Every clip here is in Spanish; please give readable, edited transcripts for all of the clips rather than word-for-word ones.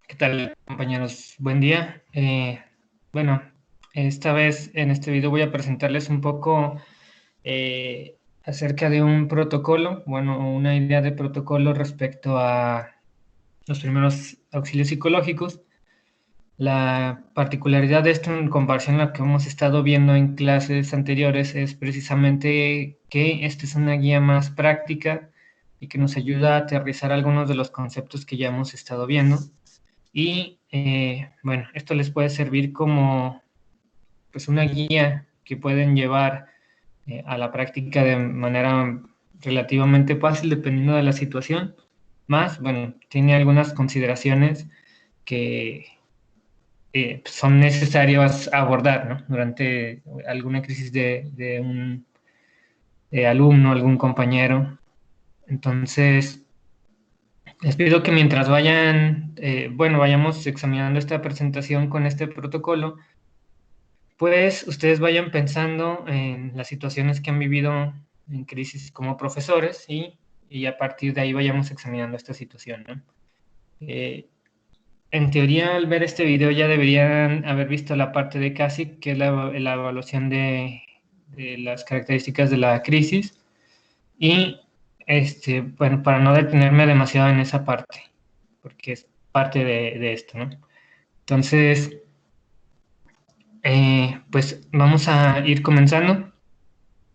¿Qué tal, compañeros? Buen día. Bueno, esta vez en este video voy a presentarles un poco acerca de un protocolo, bueno, una idea de protocolo respecto a los primeros auxilios psicológicos. La particularidad de esto en comparación a lo que hemos estado viendo en clases anteriores es precisamente que esta es una guía más práctica y que nos ayuda a aterrizar algunos de los conceptos que ya hemos estado viendo. Y bueno, esto les puede servir como pues una guía que pueden llevar a la práctica de manera relativamente fácil dependiendo de la situación. Más, bueno, tiene algunas consideraciones que son necesarias abordar, ¿no? Durante alguna crisis de un alumno, algún compañero. Entonces, les pido que mientras vayan, bueno, vayamos examinando esta presentación con este protocolo, pues ustedes vayan pensando en las situaciones que han vivido en crisis como profesores y a partir de ahí vayamos examinando esta situación, ¿no? Eh, en teoría, al ver este video ya deberían haber visto la parte de CASIC, que es la evaluación de las características de la crisis. Y, bueno, para no detenerme demasiado en esa parte, porque es parte de esto, ¿no? Entonces, pues vamos a ir comenzando.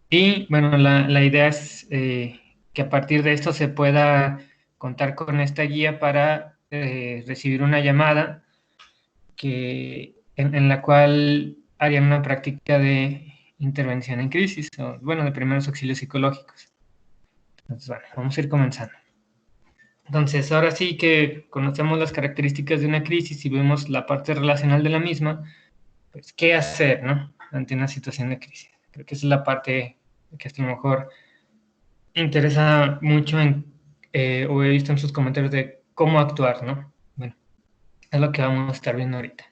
Y bueno, la idea es que a partir de esto se pueda contar con esta guía para recibir una llamada en la cual harían una práctica de intervención en crisis, o bueno, de primeros auxilios psicológicos. Entonces, bueno, vamos a ir comenzando. Entonces, ahora sí que conocemos las características de una crisis y vemos la parte relacional de la misma, pues, ¿qué hacer, no? Ante una situación de crisis. Creo que esa es la parte que a lo mejor interesa mucho o he visto en sus comentarios de cómo actuar, ¿no? Bueno, es lo que vamos a estar viendo ahorita.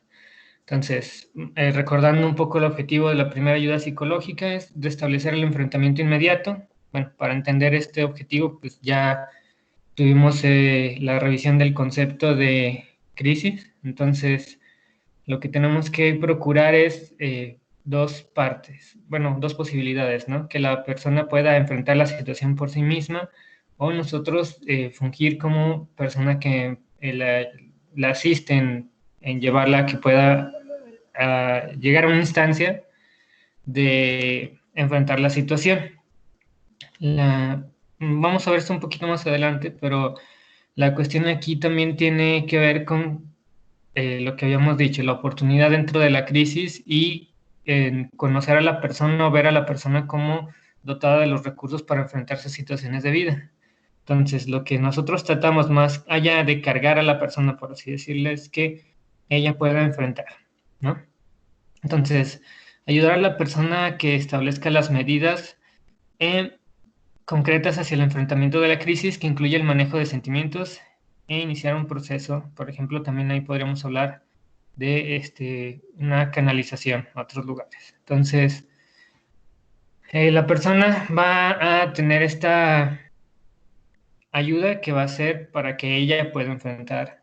Entonces, recordando un poco el objetivo de la primera ayuda psicológica es restablecer el enfrentamiento inmediato. Bueno, para entender este objetivo, pues ya tuvimos la revisión del concepto de crisis. Entonces, lo que tenemos que procurar es dos partes, bueno, dos posibilidades, ¿no? Que la persona pueda enfrentar la situación por sí misma o nosotros fungir como persona que la asiste en llevarla a que pueda llegar a una instancia de enfrentar la situación. Vamos a ver esto un poquito más adelante, pero la cuestión aquí también tiene que ver con lo que habíamos dicho, la oportunidad dentro de la crisis y conocer a la persona o ver a la persona como dotada de los recursos para enfrentarse a situaciones de vida. Entonces, lo que nosotros tratamos más allá de cargar a la persona, por así decirle, es que ella pueda enfrentar, ¿no? Entonces, ayudar a la persona a que establezca las medidas concretas hacia el enfrentamiento de la crisis, que incluye el manejo de sentimientos e iniciar un proceso. Por ejemplo, también ahí podríamos hablar de una canalización a otros lugares. Entonces, la persona va a tener esta ayuda que va a ser para que ella pueda enfrentar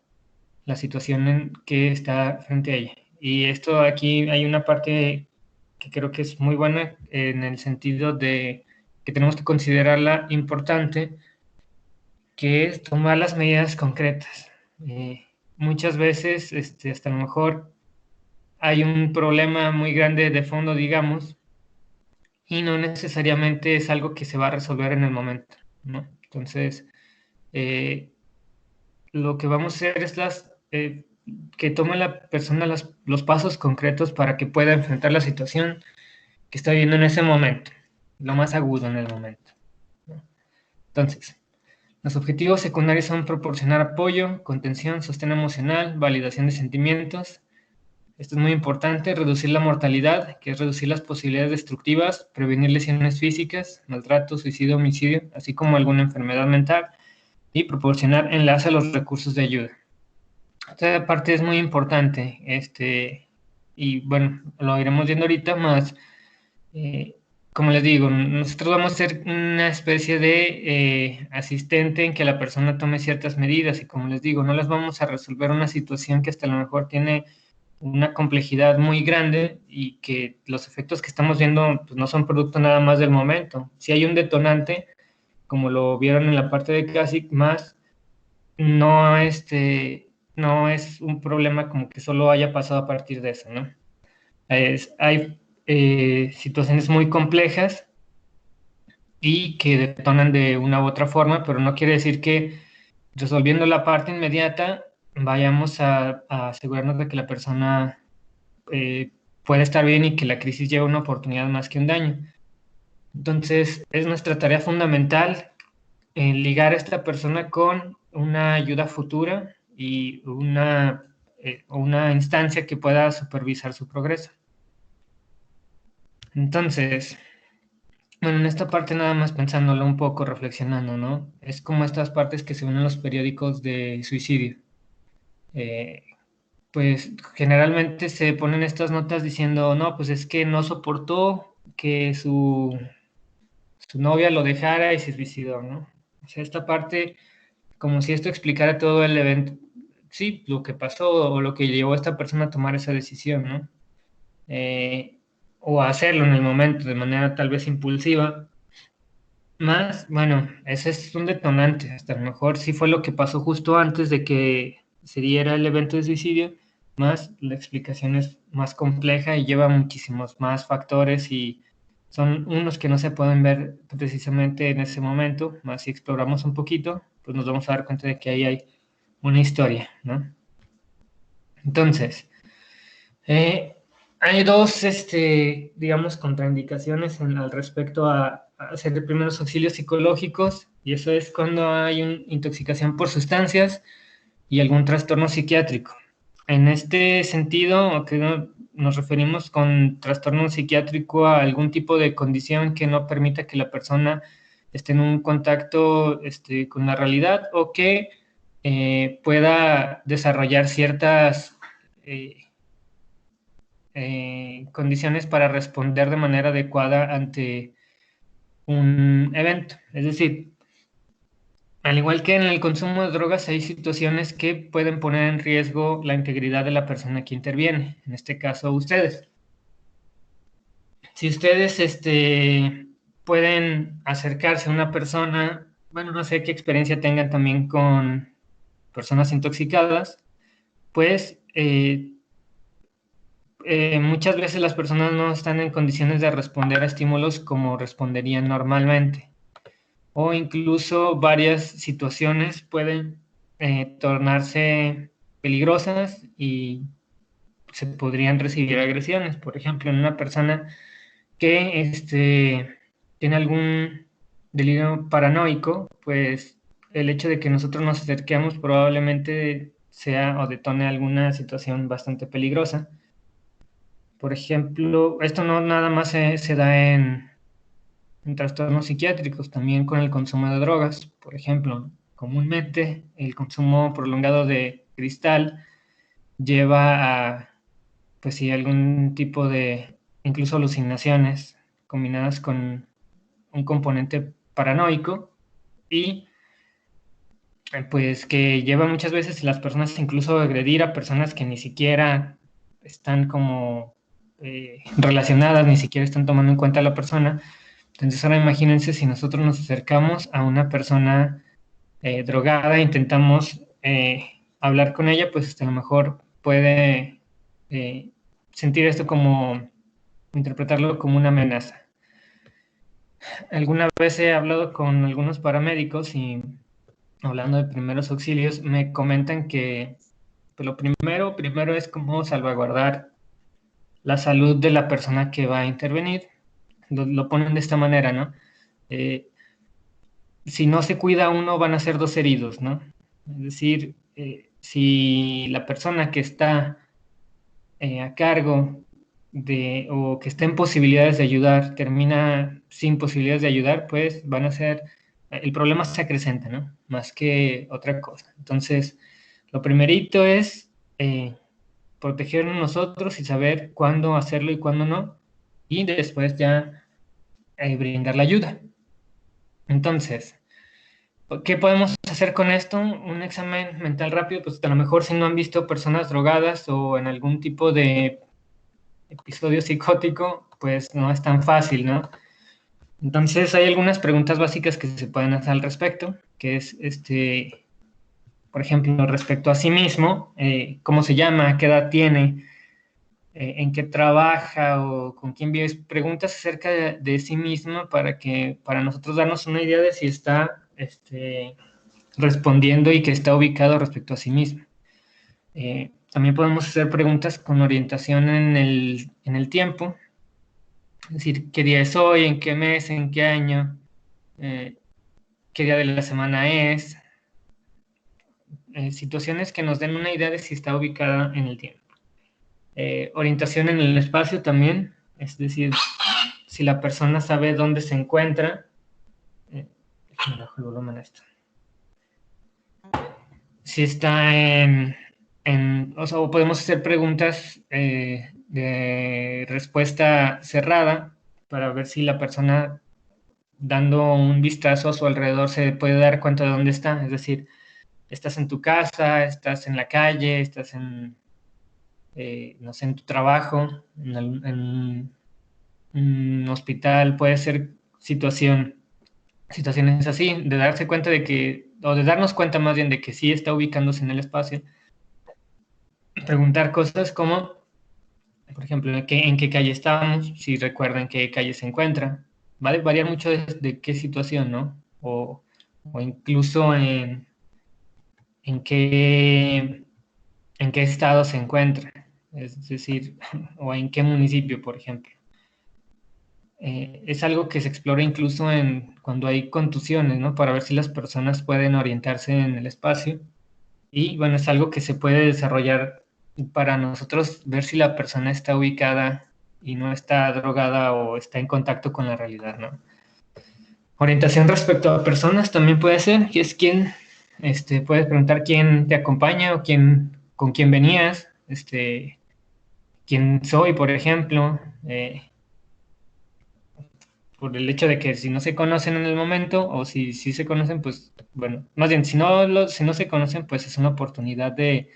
la situación en que está frente a ella. Y esto aquí hay una parte que creo que es muy buena en el sentido de que tenemos que considerarla importante, que es tomar las medidas concretas. Muchas veces, hasta a lo mejor hay un problema muy grande de fondo, digamos, y no necesariamente es algo que se va a resolver en el momento, ¿no? Entonces, eh, lo que vamos a hacer es que tome la persona los pasos concretos para que pueda enfrentar la situación que está viviendo en ese momento, lo más agudo en el momento, ¿no? Entonces, los objetivos secundarios son proporcionar apoyo, contención, sostén emocional, validación de sentimientos. Esto es muy importante, reducir la mortalidad, que es reducir las posibilidades destructivas, prevenir lesiones físicas, maltrato, suicidio, homicidio, así como alguna enfermedad mental, y proporcionar enlace a los recursos de ayuda. Esta parte es muy importante, y bueno, lo iremos viendo ahorita más. como les digo, nosotros vamos a ser una especie de asistente en que la persona tome ciertas medidas y como les digo, no les vamos a resolver una situación que hasta a lo mejor tiene una complejidad muy grande y que los efectos que estamos viendo pues, no son producto nada más del momento. Si hay un detonante, como lo vieron en la parte de CASIC, más no, no es un problema como que solo haya pasado a partir de eso, ¿no? Hay situaciones muy complejas y que detonan de una u otra forma, pero no quiere decir que resolviendo la parte inmediata vayamos a asegurarnos de que la persona eh, puede estar bien y que la crisis lleva una oportunidad más que un daño. Entonces, es nuestra tarea fundamental ligar a esta persona con una ayuda futura y una instancia que pueda supervisar su progreso. Entonces, bueno, en esta parte nada más pensándolo un poco, reflexionando, ¿no? Es como estas partes que se ven en los periódicos de suicidio. Eh, pues generalmente se ponen estas notas diciendo, no, pues es que no soportó que su novia lo dejara y se suicidó, ¿no? O sea, esta parte, como si esto explicara todo el evento, sí, lo que pasó o lo que llevó a esta persona a tomar esa decisión, ¿no? O a hacerlo en el momento de manera tal vez impulsiva. Más, bueno, ese es un detonante. Hasta a lo mejor sí fue lo que pasó justo antes de que se diera el evento de suicidio, más la explicación es más compleja y lleva muchísimos más factores y son unos que no se pueden ver precisamente en ese momento, más si exploramos un poquito, pues nos vamos a dar cuenta de que ahí hay una historia, ¿no? Entonces, eh, hay dos, digamos, contraindicaciones al respecto a hacer primeros auxilios psicológicos, y eso es cuando hay una intoxicación por sustancias y algún trastorno psiquiátrico. En este sentido, que nos referimos con trastorno psiquiátrico a algún tipo de condición que no permita que la persona esté en un contacto con la realidad o que pueda desarrollar ciertas eh, condiciones para responder de manera adecuada ante un evento. Es decir, al igual que en el consumo de drogas, hay situaciones que pueden poner en riesgo la integridad de la persona que interviene, en este caso ustedes. Si ustedes pueden acercarse a una persona, bueno, no sé qué experiencia tengan también con personas intoxicadas, pues muchas veces las personas no están en condiciones de responder a estímulos como responderían normalmente. O incluso varias situaciones pueden tornarse peligrosas y se podrían recibir agresiones. Por ejemplo, en una persona que tiene algún delirio paranoico, pues el hecho de que nosotros nos acerquemos probablemente sea o detone alguna situación bastante peligrosa. Por ejemplo, esto no nada más se da en trastornos psiquiátricos, también con el consumo de drogas. Por ejemplo, comúnmente el consumo prolongado de cristal lleva a, pues sí, algún tipo de, incluso alucinaciones combinadas con un componente paranoico y pues que lleva muchas veces a las personas incluso a agredir a personas que ni siquiera están como relacionadas, ni siquiera están tomando en cuenta a la persona. Entonces ahora imagínense si nosotros nos acercamos a una persona drogada, intentamos hablar con ella, pues a lo mejor puede sentir esto como, interpretarlo como una amenaza. Alguna vez he hablado con algunos paramédicos y hablando de primeros auxilios, me comentan que pues, lo primero es cómo salvaguardar la salud de la persona que va a intervenir. Lo ponen de esta manera, ¿no? Eh, si no se cuida uno, van a ser dos heridos, ¿no? Es decir, si la persona que está a cargo de o que está en posibilidades de ayudar termina sin posibilidades de ayudar, pues van a ser, el problema se acrecenta, ¿no? Más que otra cosa. Entonces, lo primerito es protegernos nosotros y saber cuándo hacerlo y cuándo no. Y después ya brindar la ayuda. Entonces, ¿qué podemos hacer con esto? Un examen mental rápido, pues a lo mejor si no han visto personas drogadas o en algún tipo de episodio psicótico, pues no es tan fácil, ¿no? Entonces hay algunas preguntas básicas que se pueden hacer al respecto, que es, por ejemplo, respecto a sí mismo, cómo se llama, qué edad tiene, en qué trabaja o con quién vive. Preguntas acerca de sí mismo para nosotros darnos una idea de si está respondiendo y que está ubicado respecto a sí mismo. También podemos hacer preguntas con orientación en el tiempo, es decir, qué día es hoy, en qué mes, en qué año, eh, qué día de la semana es, situaciones que nos den una idea de si está ubicada en el tiempo. Orientación en el espacio también, es decir, si la persona sabe dónde se encuentra. Déjame bajo el volumen a esto. Si está o sea, podemos hacer preguntas de respuesta cerrada para ver si la persona, dando un vistazo a su alrededor, se puede dar cuenta de dónde está. Es decir, estás en tu casa, estás en la calle, estás no sé, en tu trabajo, en un hospital, puede ser situaciones así, de darse cuenta de que, o de darnos cuenta más bien de que sí está ubicándose en el espacio. Preguntar cosas como, por ejemplo, en qué calle estábamos, si recuerdan qué calle se encuentra. Va a variar mucho de qué situación, ¿no? O incluso en qué, en qué estado se encuentra, es decir, o en qué municipio, por ejemplo. Es algo que se explora incluso cuando hay contusiones, ¿no? Para ver si las personas pueden orientarse en el espacio. Y bueno, es algo que se puede desarrollar para nosotros ver si la persona está ubicada y no está drogada o está en contacto con la realidad, ¿no? Orientación respecto a personas también puede ser, que es puedes preguntar quién te acompaña o con quién venías, quién soy, por ejemplo, por el hecho de que si no se conocen en el momento o si sí se conocen, pues bueno, más bien, si no se conocen, pues es una oportunidad de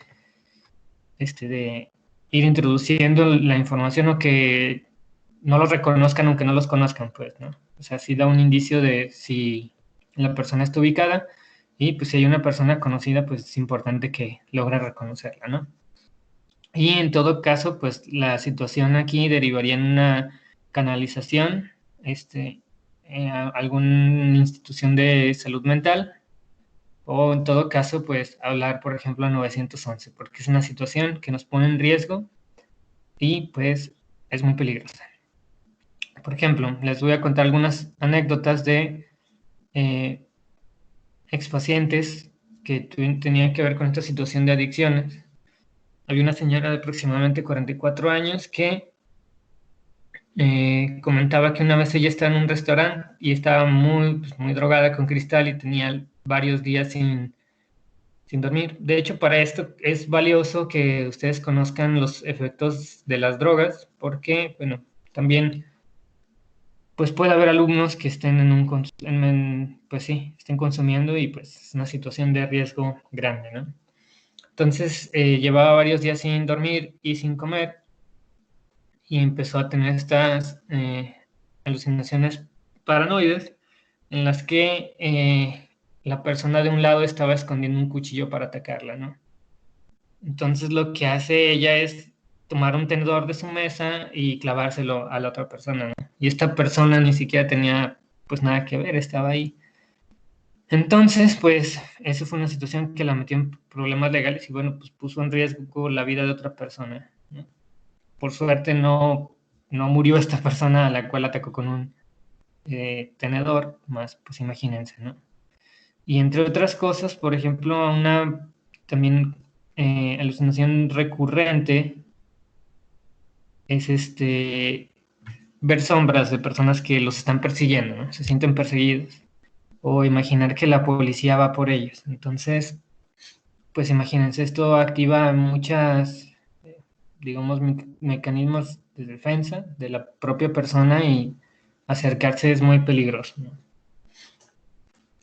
ir introduciendo la información o que no los reconozcan aunque no los conozcan, pues, ¿no? O sea, sí da un indicio de si la persona está ubicada y pues si hay una persona conocida, pues es importante que logre reconocerla, ¿no? Y en todo caso, pues la situación aquí derivaría en una canalización, a alguna institución de salud mental o en todo caso, pues hablar, por ejemplo, a 911, porque es una situación que nos pone en riesgo y pues es muy peligrosa. Por ejemplo, les voy a contar algunas anécdotas de expacientes que tenían que ver con esta situación de adicciones. Había una señora de aproximadamente 44 años que comentaba que una vez ella estaba en un restaurante y estaba muy drogada con cristal y tenía varios días sin dormir. De hecho, para esto es valioso que ustedes conozcan los efectos de las drogas, porque, bueno, también, pues puede haber alumnos que estén pues sí, estén consumiendo y pues es una situación de riesgo grande, ¿no? Entonces, llevaba varios días sin dormir y sin comer y empezó a tener estas alucinaciones paranoides en las que la persona de un lado estaba escondiendo un cuchillo para atacarla, ¿no? Entonces lo que hace ella es tomar un tenedor de su mesa y clavárselo a la otra persona, ¿no? Y esta persona ni siquiera tenía pues nada que ver, estaba ahí. Entonces, pues, eso fue una situación que la metió en problemas legales y bueno, pues puso en riesgo la vida de otra persona, ¿no? Por suerte no murió esta persona a la cual atacó con un tenedor, más pues imagínense, ¿no? Y entre otras cosas, por ejemplo, una también alucinación recurrente es ver sombras de personas que los están persiguiendo, ¿no? Se sienten perseguidos. O imaginar que la policía va por ellos. Entonces, pues imagínense, esto activa muchas, digamos, mecanismos de defensa de la propia persona y acercarse es muy peligroso, ¿no?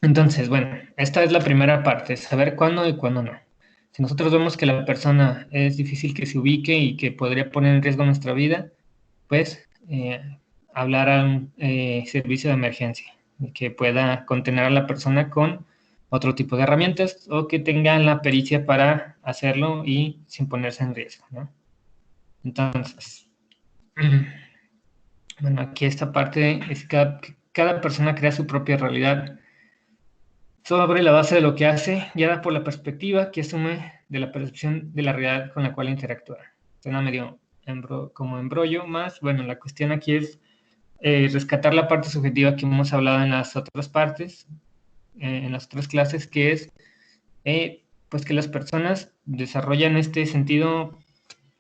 Entonces, bueno, esta es la primera parte, saber cuándo y cuándo no. Si nosotros vemos que la persona es difícil que se ubique y que podría poner en riesgo nuestra vida, pues hablar a un servicio de emergencia que pueda contener a la persona con otro tipo de herramientas o que tengan la pericia para hacerlo y sin ponerse en riesgo, ¿no? Entonces, bueno, aquí esta parte es que cada persona crea su propia realidad sobre la base de lo que hace, guiada por la perspectiva que asume de la percepción de la realidad con la cual interactúa. Suena medio como embrollo, más bueno, la cuestión aquí es rescatar la parte subjetiva que hemos hablado en las otras partes, en las otras clases, que es pues que las personas desarrollan este sentido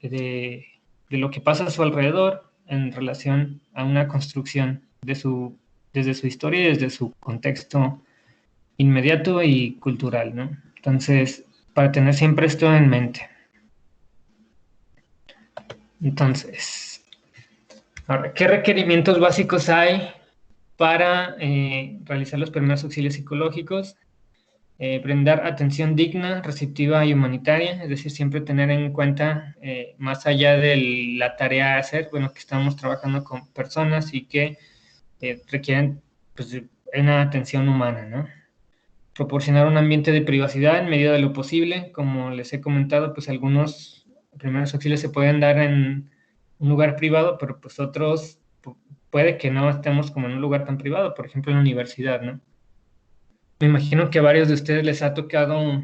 de lo que pasa a su alrededor en relación a una construcción desde su historia y desde su contexto inmediato y cultural, ¿no? Entonces, para tener siempre esto en mente. Entonces, ahora, ¿qué requerimientos básicos hay para realizar los primeros auxilios psicológicos? Brindar atención digna, receptiva y humanitaria, es decir, siempre tener en cuenta, más allá de la tarea a hacer, bueno, que estamos trabajando con personas y que requieren pues, una atención humana, ¿no? Proporcionar un ambiente de privacidad en medida de lo posible, como les he comentado, pues algunos primeros auxilios se pueden dar en un lugar privado, pero pues otros puede que no estemos como en un lugar tan privado, por ejemplo en la universidad, ¿no? Me imagino que a varios de ustedes les ha tocado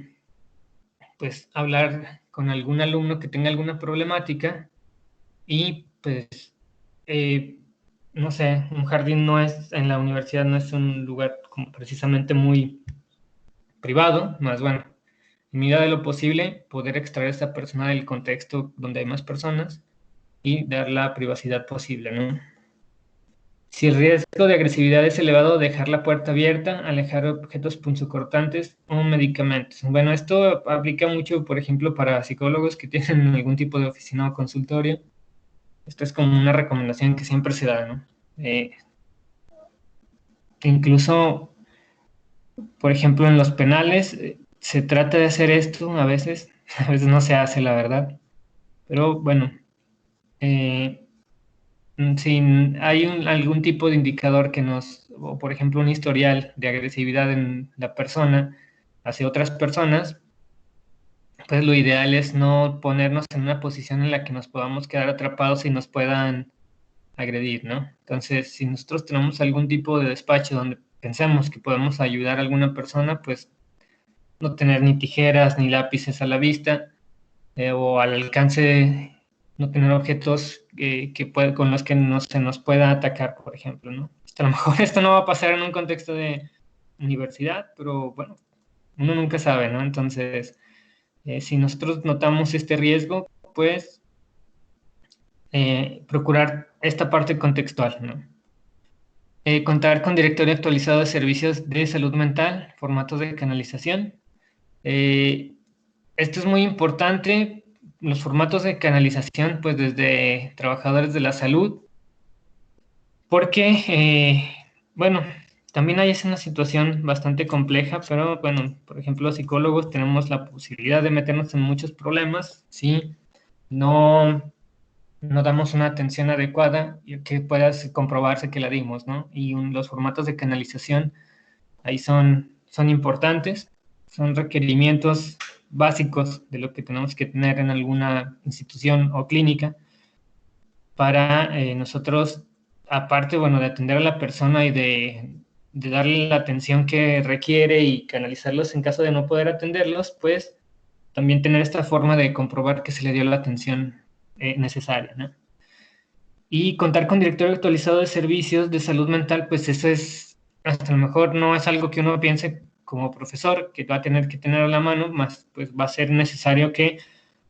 pues hablar con algún alumno que tenga alguna problemática y pues no sé, un jardín no es, en la universidad no es un lugar como precisamente muy privado, más bueno, en medida de lo posible poder extraer a esta persona del contexto donde hay más personas y dar la privacidad posible, ¿no? Si el riesgo de agresividad es elevado, dejar la puerta abierta, alejar objetos punzocortantes o medicamentos. Bueno, esto aplica mucho, por ejemplo, para psicólogos que tienen algún tipo de oficina o consultorio. Esto es como una recomendación que siempre se da, ¿no? Incluso, por ejemplo, en los penales se trata de hacer esto a veces no se hace, la verdad. Pero bueno, eh, si hay algún tipo de indicador que o por ejemplo, un historial de agresividad en la persona hacia otras personas, pues lo ideal es no ponernos en una posición en la que nos podamos quedar atrapados y nos puedan agredir, ¿no? Entonces, si nosotros tenemos algún tipo de despacho donde pensemos que podemos ayudar a alguna persona, pues no tener ni tijeras ni lápices a la vista, o al alcance, no tener objetos con los que no se nos pueda atacar, por ejemplo, ¿no? A lo mejor esto no va a pasar en un contexto de universidad, pero bueno, uno nunca sabe, ¿no? Entonces, si nosotros notamos este riesgo, pues procurar esta parte contextual, ¿no? Contar con directorio actualizado de servicios de salud mental, formatos de canalización. Eh, Esto es muy importante, los formatos de canalización, pues desde trabajadores de la salud, porque, bueno, también hay es una situación bastante compleja, pero bueno, por ejemplo, los psicólogos tenemos la posibilidad de meternos en muchos problemas si no, no damos una atención adecuada y que pueda comprobarse que la dimos, ¿no? Y los formatos de canalización ahí son importantes, son requerimientos básicos de lo que tenemos que tener en alguna institución o clínica para nosotros, aparte, bueno, de atender a la persona y de darle la atención que requiere y canalizarlos en caso de no poder atenderlos, pues también tener esta forma de comprobar que se le dio la atención necesaria, ¿no? Y contar con directorio actualizado de servicios de salud mental, pues eso es, hasta a lo mejor no es algo que uno piense como profesor, que va a tener que tener a la mano, más pues va a ser necesario que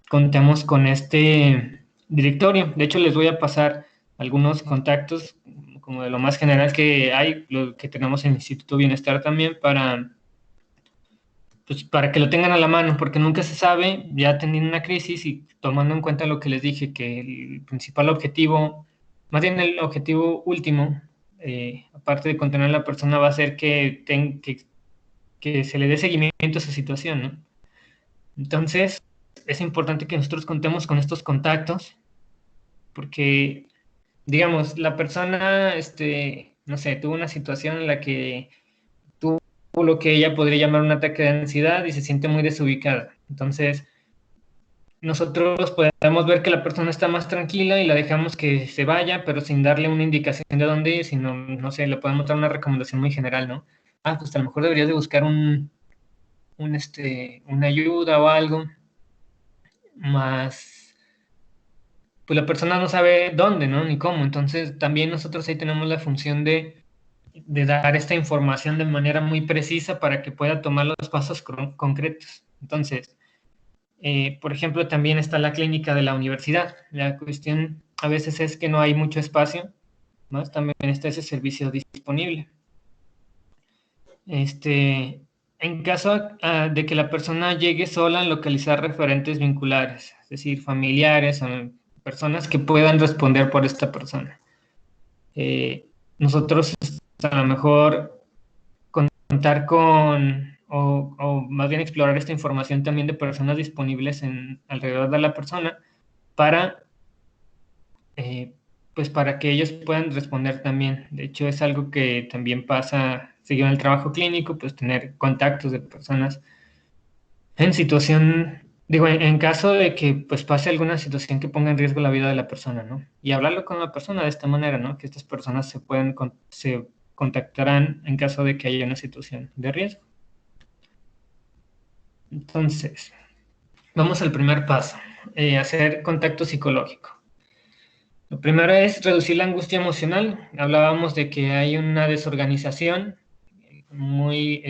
contemos con este directorio. De hecho, les voy a pasar algunos contactos, como de lo más general que hay, lo que tenemos en el Instituto Bienestar también, pues, para que lo tengan a la mano, porque nunca se sabe, ya teniendo una crisis y tomando en cuenta lo que les dije, que el principal objetivo, más bien el objetivo último, aparte de contener a la persona, va a hacer que se le dé seguimiento a su situación, ¿no? Entonces, es importante que nosotros contemos con estos contactos, porque, digamos, la persona, no sé, tuvo una situación en la que tuvo lo que ella podría llamar un ataque de ansiedad y se siente muy desubicada. Entonces, nosotros podemos ver que la persona está más tranquila y la dejamos que se vaya, pero sin darle una indicación de dónde ir, sino, no sé, le podemos dar una recomendación muy general, ¿no? Ah, pues a lo mejor deberías de buscar una ayuda o algo, más, pues la persona no sabe dónde, ¿no? Ni cómo. Entonces, también nosotros ahí tenemos la función de dar esta información de manera muy precisa para que pueda tomar los pasos concretos. Entonces, por ejemplo, también está la clínica de la universidad. La cuestión a veces es que no hay mucho espacio, ¿no? También está ese servicio disponible. En caso de que la persona llegue sola a localizar referentes vinculares, es decir, familiares o personas que puedan responder por esta persona. Nosotros a lo mejor contar con, o más bien explorar esta información también de personas disponibles alrededor de la persona para, pues para que ellos puedan responder también. De hecho, es algo que también pasa, seguido en el trabajo clínico, pues tener contactos de personas en situación, digo, en caso de que pues pase alguna situación que ponga en riesgo la vida de la persona, ¿no? Y hablarlo con la persona de esta manera, ¿no? Que estas personas se contactarán en caso de que haya una situación de riesgo. Entonces, vamos al primer paso, hacer contacto psicológico. Lo primero es reducir la angustia emocional. Hablábamos de que hay una desorganización muy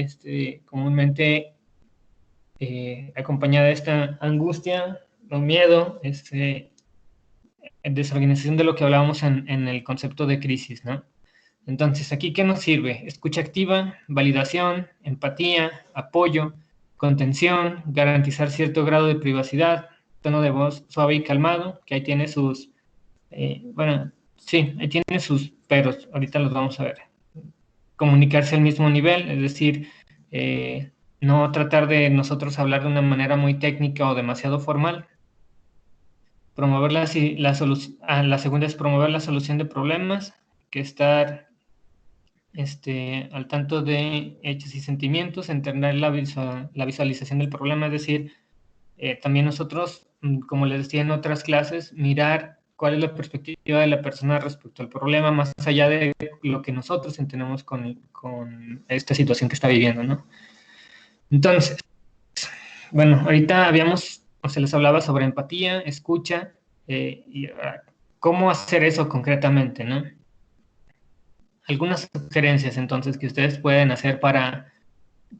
comúnmente acompañada de esta angustia o miedo, desorganización de lo que hablábamos en el concepto de crisis, ¿no? Entonces, ¿aquí qué nos sirve? Escucha activa, validación, empatía, apoyo, contención, garantizar cierto grado de privacidad, tono de voz suave y calmado, que ahí tiene bueno, sí, ahí tiene sus peros, ahorita los vamos a ver. Comunicarse al mismo nivel, es decir, no tratar de nosotros hablar de una manera muy técnica o demasiado formal. Promover la segunda es promover la solución de problemas, que estar al tanto de hechos y sentimientos, entender la visualización del problema, es decir, también nosotros, como les decía en otras clases, mirar cuál es la perspectiva de la persona respecto al problema, más allá de lo que nosotros entendemos con esta situación que está viviendo, ¿no? Entonces, bueno, ahorita se les hablaba sobre empatía, escucha, y cómo hacer eso concretamente, ¿no? Algunas sugerencias entonces que ustedes pueden hacer para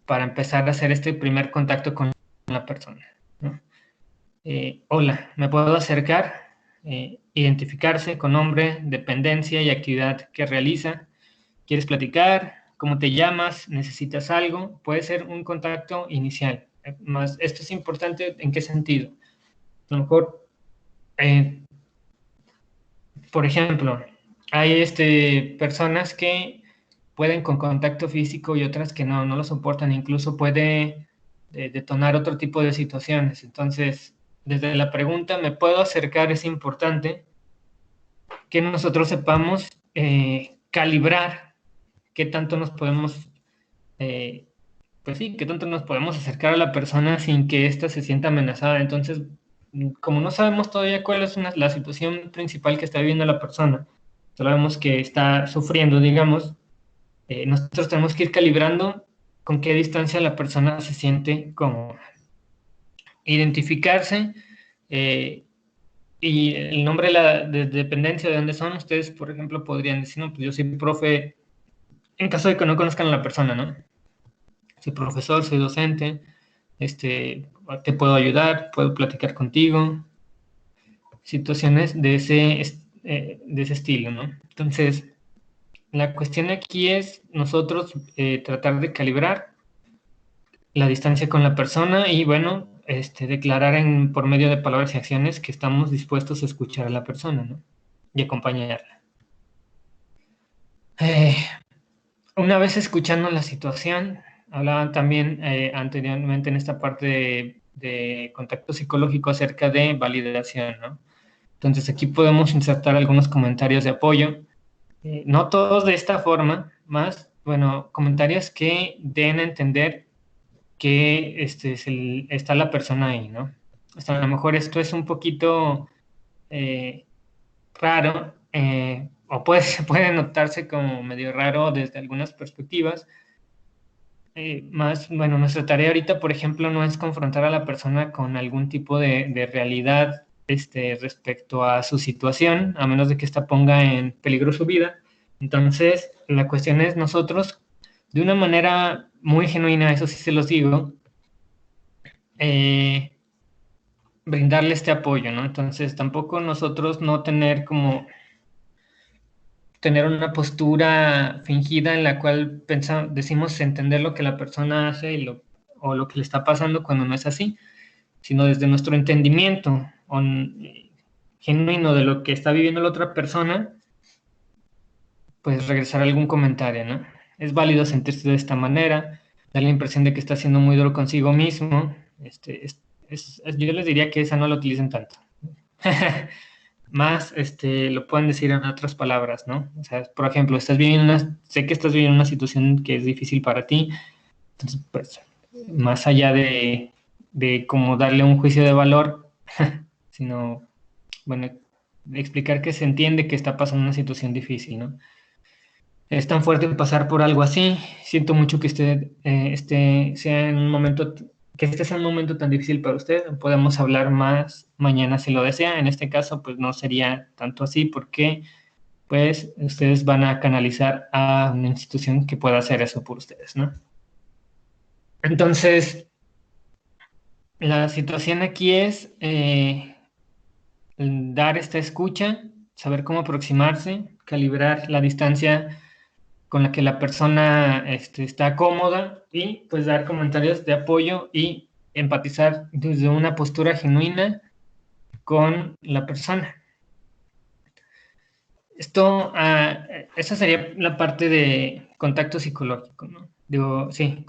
empezar a hacer este primer contacto con la persona, ¿no? Hola, ¿me puedo acercar? Identificarse con nombre, dependencia y actividad que realiza. ¿Quieres platicar? ¿Cómo te llamas? ¿Necesitas algo? Puede ser un contacto inicial. Más, esto es importante, ¿en qué sentido? A lo mejor, eh, por ejemplo, hay personas que pueden con contacto físico y otras que no lo soportan, incluso puede detonar otro tipo de situaciones. Entonces, desde la pregunta, ¿me puedo acercar? Es importante que nosotros sepamos calibrar qué tanto nos podemos, eh, pues sí, qué tanto nos podemos acercar a la persona sin que ésta se sienta amenazada. Entonces, como no sabemos todavía cuál es la situación principal que está viviendo la persona, solo vemos que está sufriendo, digamos, nosotros tenemos que ir calibrando con qué distancia la persona se siente cómoda. Identificarse y el nombre de dependencia de dónde son, ustedes, por ejemplo, podrían decir, no, pues yo soy profe, en caso de que no conozcan a la persona, ¿no? Soy profesor, soy docente, te puedo ayudar, puedo platicar contigo, situaciones de ese estilo, ¿no? Entonces, la cuestión aquí es nosotros tratar de calibrar la distancia con la persona y, bueno, declarar por medio de palabras y acciones que estamos dispuestos a escuchar a la persona, ¿no? Y acompañarla. Eh, una vez escuchando la situación, hablaban también anteriormente en esta parte de contacto psicológico acerca de validación, ¿no? Entonces aquí podemos insertar algunos comentarios de apoyo, no todos de esta forma, más, bueno, comentarios que den a entender que está la persona ahí, ¿no? O sea, a lo mejor esto es un poquito eh, raro, o puede, puede notarse como medio raro desde algunas perspectivas. Más, bueno, nuestra tarea ahorita, por ejemplo, no es confrontar a la persona con algún tipo de realidad respecto a su situación, a menos de que ésta ponga en peligro su vida. Entonces, la cuestión es nosotros, de una manera muy genuina, eso sí se los digo, eh, brindarle este apoyo, ¿no? Entonces, tampoco nosotros no tener como tener una postura fingida en la cual decimos entender lo que la persona hace o lo que le está pasando cuando no es así, sino desde nuestro entendimiento genuino de lo que está viviendo la otra persona, pues regresar algún comentario, ¿no? Es válido sentirse de esta manera, dar la impresión de que está siendo muy duro consigo mismo. Yo les diría que esa no la utilicen tanto. Más, lo pueden decir en otras palabras, ¿no? O sea, por ejemplo, sé que estás viviendo una situación que es difícil para ti, entonces, pues, más allá de como darle un juicio de valor, sino, bueno, explicar que se entiende que está pasando una situación difícil, ¿no? Es tan fuerte pasar por algo así. Siento mucho que sea en un momento, que este sea un momento tan difícil para usted. Podemos hablar más mañana si lo desea. En este caso, pues no sería tanto así porque, pues, ustedes van a canalizar a una institución que pueda hacer eso por ustedes, ¿no? Entonces, la situación aquí es dar esta escucha, saber cómo aproximarse, calibrar la distancia con la que la persona está cómoda y pues dar comentarios de apoyo y empatizar desde una postura genuina con la persona. Esa sería la parte de contacto psicológico, ¿no? Digo, sí,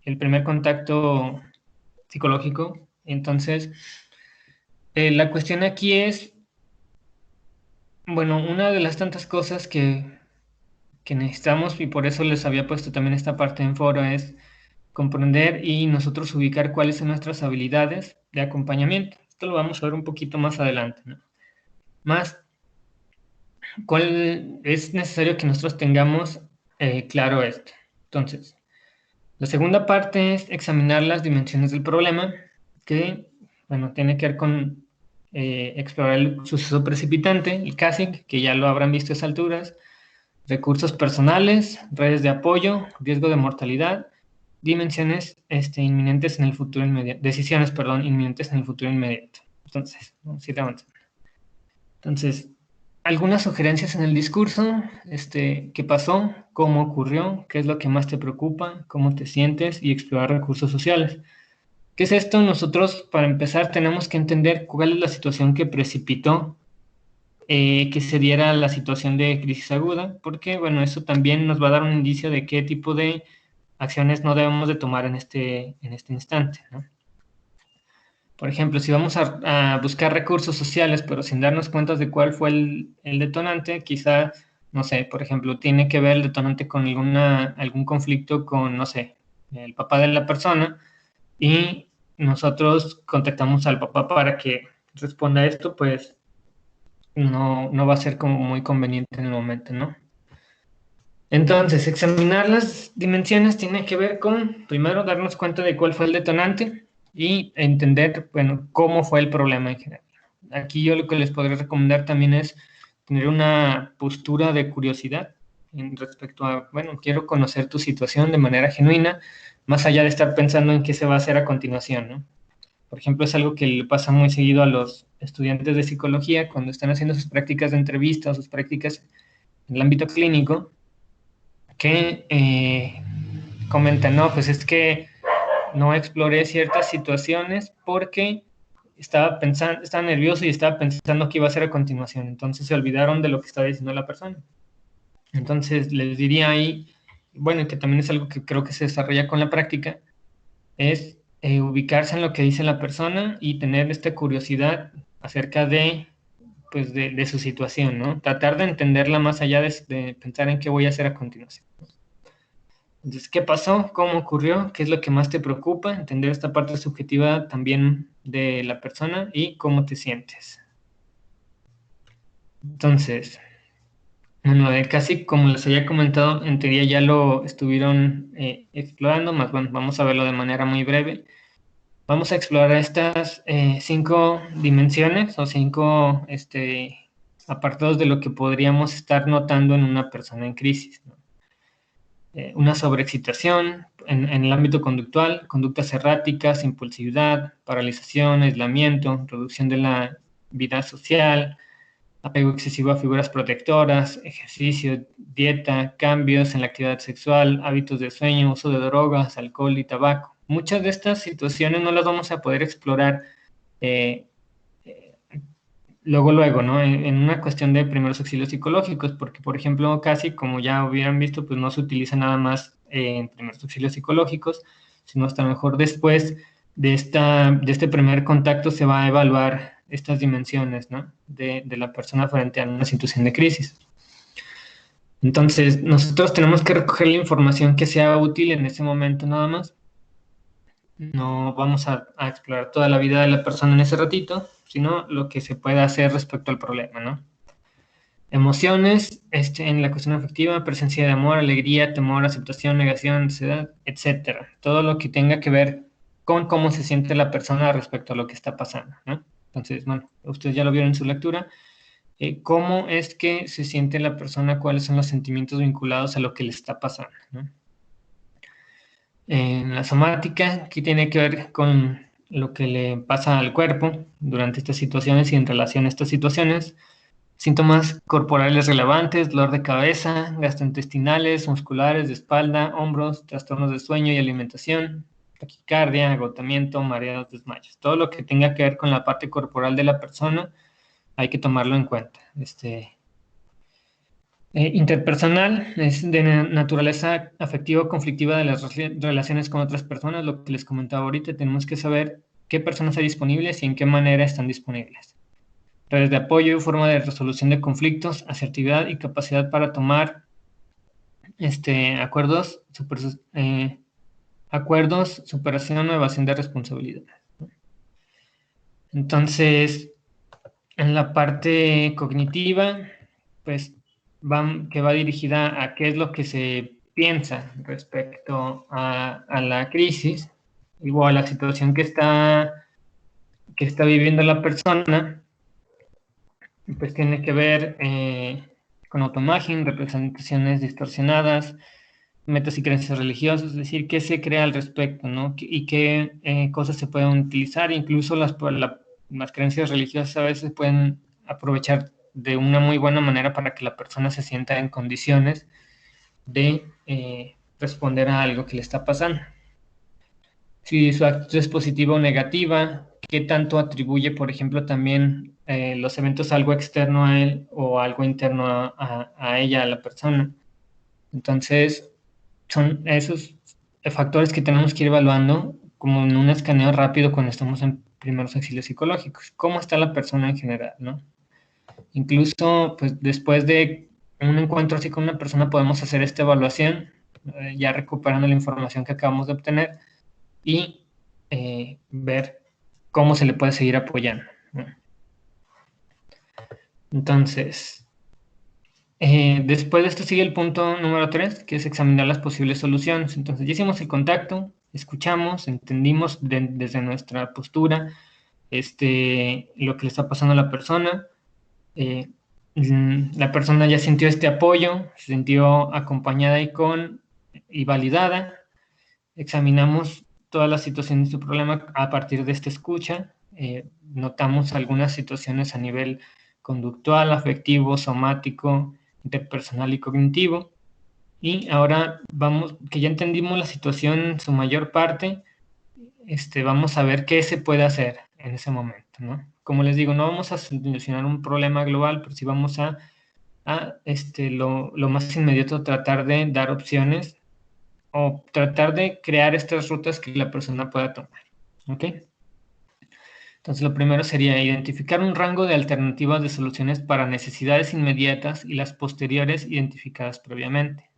el primer contacto psicológico. Entonces, la cuestión aquí es, bueno, una de las tantas cosas que necesitamos, y por eso les había puesto también esta parte en foro, es comprender y nosotros ubicar cuáles son nuestras habilidades de acompañamiento. Esto lo vamos a ver un poquito más adelante, ¿no? Más, ¿cuál es necesario que nosotros tengamos claro esto? Entonces, la segunda parte es examinar las dimensiones del problema, que, bueno, tiene que ver con explorar el suceso precipitante, el CASIC, que ya lo habrán visto a esas alturas, recursos personales, redes de apoyo, riesgo de mortalidad, dimensiones inminentes en el futuro inmediato, decisiones, perdón, inminentes en el futuro inmediato. Entonces, vamos a ir avanzando. Entonces, algunas sugerencias en el discurso, qué pasó, cómo ocurrió, qué es lo que más te preocupa, cómo te sientes y explorar recursos sociales. ¿Qué es esto? Nosotros, para empezar, tenemos que entender cuál es la situación que precipitó que se diera la situación de crisis aguda, porque, bueno, eso también nos va a dar un indicio de qué tipo de acciones no debemos de tomar en este instante, ¿no? Por ejemplo, si vamos a buscar recursos sociales, pero sin darnos cuenta de cuál fue el detonante, quizá, no sé, por ejemplo, tiene que ver el detonante con algún conflicto con, no sé, el papá de la persona, y nosotros contactamos al papá para que responda a esto, pues no va a ser como muy conveniente en el momento, ¿no? Entonces, examinar las dimensiones tiene que ver con, primero, darnos cuenta de cuál fue el detonante y entender, bueno, cómo fue el problema en general. Aquí yo lo que les podría recomendar también es tener una postura de curiosidad en respecto a, bueno, quiero conocer tu situación de manera genuina, más allá de estar pensando en qué se va a hacer a continuación, ¿no? Por ejemplo, es algo que le pasa muy seguido a los estudiantes de psicología cuando están haciendo sus prácticas de entrevista o sus prácticas en el ámbito clínico, que comentan, no, pues es que no exploré ciertas situaciones porque estaba pensando, estaba nervioso y estaba pensando qué iba a hacer a continuación. Entonces se olvidaron de lo que estaba diciendo la persona. Entonces les diría ahí, bueno, y que también es algo que creo que se desarrolla con la práctica, es ubicarse en lo que dice la persona y tener esta curiosidad acerca de, pues, de su situación, ¿no? Tratar de entenderla más allá de pensar en qué voy a hacer a continuación. Entonces, ¿qué pasó? ¿Cómo ocurrió? ¿Qué es lo que más te preocupa? Entender esta parte subjetiva también de la persona y cómo te sientes. Entonces, bueno, casi como les había comentado, en teoría ya lo estuvieron explorando, más bueno, vamos a verlo de manera muy breve. Vamos a explorar estas 5 dimensiones o 5 apartados de lo que podríamos estar notando en una persona en crisis, ¿no? Una sobreexcitación en el ámbito conductual, conductas erráticas, impulsividad, paralización, aislamiento, reducción de la vida social, apego excesivo a figuras protectoras, ejercicio, dieta, cambios en la actividad sexual, hábitos de sueño, uso de drogas, alcohol y tabaco. Muchas de estas situaciones no las vamos a poder explorar eh, luego, ¿no? En una cuestión de primeros auxilios psicológicos, porque, por ejemplo, casi como ya hubieran visto, pues no se utiliza nada más en primeros auxilios psicológicos, sino hasta mejor después de este primer contacto se va a evaluar estas dimensiones, ¿no? De la persona frente a una situación de crisis. Entonces, nosotros tenemos que recoger la información que sea útil en ese momento nada más. No vamos a explorar toda la vida de la persona en ese ratito, sino lo que se pueda hacer respecto al problema, ¿no? Emociones, en la cuestión afectiva, presencia de amor, alegría, temor, aceptación, negación, ansiedad, etcétera. Todo lo que tenga que ver con cómo se siente la persona respecto a lo que está pasando, ¿no? Entonces, bueno, ustedes ya lo vieron en su lectura. ¿Cómo es que se siente la persona? ¿Cuáles son los sentimientos vinculados a lo que le está pasando, ¿no? En la somática, que tiene que ver con lo que le pasa al cuerpo durante estas situaciones y en relación a estas situaciones. Síntomas corporales relevantes, dolor de cabeza, gastrointestinales, musculares, de espalda, hombros, trastornos de sueño y alimentación, taquicardia, agotamiento, mareos, desmayos. Todo lo que tenga que ver con la parte corporal de la persona hay que tomarlo en cuenta. Interpersonal es de naturaleza afectivo-conflictiva de las relaciones con otras personas, lo que les comentaba ahorita. Tenemos que saber qué personas hay disponibles y en qué manera están disponibles. Redes de apoyo, forma de resolución de conflictos, asertividad y capacidad para tomar acuerdos, acuerdos, superación o evasión de responsabilidades. Entonces, en la parte cognitiva, pues que va dirigida a qué es lo que se piensa respecto a la crisis, igual a la situación que está viviendo la persona, pues tiene que ver con autoimagen, representaciones distorsionadas, metas y creencias religiosas, es decir, qué se crea al respecto, ¿no? Y qué cosas se pueden utilizar, incluso las creencias religiosas a veces pueden aprovechar de una muy buena manera para que la persona se sienta en condiciones de responder a algo que le está pasando. Si su actitud es positiva o negativa, qué tanto atribuye, por ejemplo, también los eventos a algo externo a él o algo interno a ella, a la persona. Entonces, son esos factores que tenemos que ir evaluando como en un escaneo rápido cuando estamos en primeros auxilios psicológicos. ¿Cómo está la persona en general, no? Incluso, pues, después de un encuentro así con una persona podemos hacer esta evaluación, ya recuperando la información que acabamos de obtener y ver cómo se le puede seguir apoyando, ¿no? Entonces, después de esto sigue el punto número 3, que es examinar las posibles soluciones. Entonces, ya hicimos el contacto, escuchamos, entendimos desde nuestra postura lo que le está pasando a la persona. La persona ya sintió este apoyo, se sintió acompañada y validada. Examinamos todas las situaciones de su problema a partir de esta escucha. Notamos algunas situaciones a nivel conductual, afectivo, somático, interpersonal y cognitivo. Y ahora que ya entendimos la situación en su mayor parte, vamos a ver qué se puede hacer en ese momento. respecto, ¿no? Como les digo, no vamos a solucionar un problema global, pero sí vamos a lo más inmediato tratar de dar opciones o tratar de crear estas rutas que la persona pueda tomar, ¿ok? Entonces, lo primero sería identificar un rango de alternativas de soluciones para necesidades inmediatas y las posteriores identificadas previamente.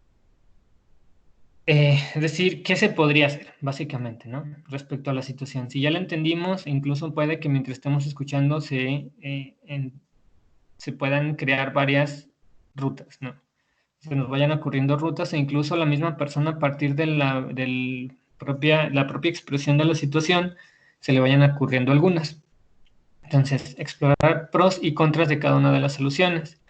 Es decir, ¿qué se podría hacer, básicamente, ¿no? Respecto a la situación. Si ya la entendimos, incluso puede que mientras estemos escuchando se puedan crear varias rutas, ¿no? Se nos vayan ocurriendo rutas e incluso la misma persona a partir de la propia expresión de la situación se le vayan ocurriendo algunas. Entonces, explorar pros y contras de cada una de las soluciones.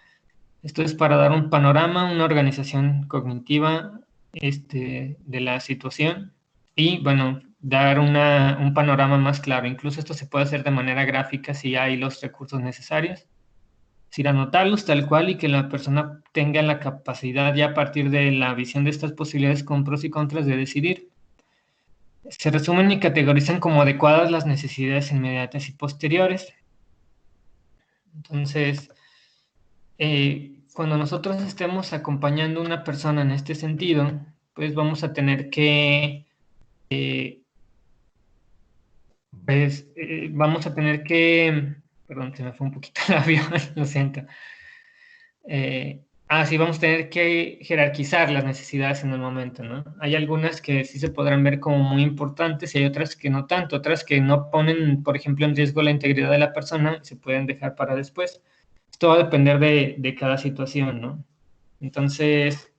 Esto es para dar un panorama, una organización cognitiva de la situación y, bueno, dar un panorama más claro. Incluso esto se puede hacer de manera gráfica si hay los recursos necesarios. Es decir, anotarlos tal cual y que la persona tenga la capacidad ya a partir de la visión de estas posibilidades con pros y contras de decidir. Se resumen y categorizan como adecuadas las necesidades inmediatas y posteriores. Entonces, cuando nosotros estemos acompañando a una persona en este sentido, pues vamos a tener perdón, se me fue un poquito el avión, lo siento. Sí, vamos a tener que jerarquizar las necesidades en el momento, ¿no? Hay algunas que sí se podrán ver como muy importantes y hay otras que no tanto, otras que no ponen, por ejemplo, en riesgo la integridad de la persona y se pueden dejar para después. Esto va a depender de cada situación, ¿no? Entonces,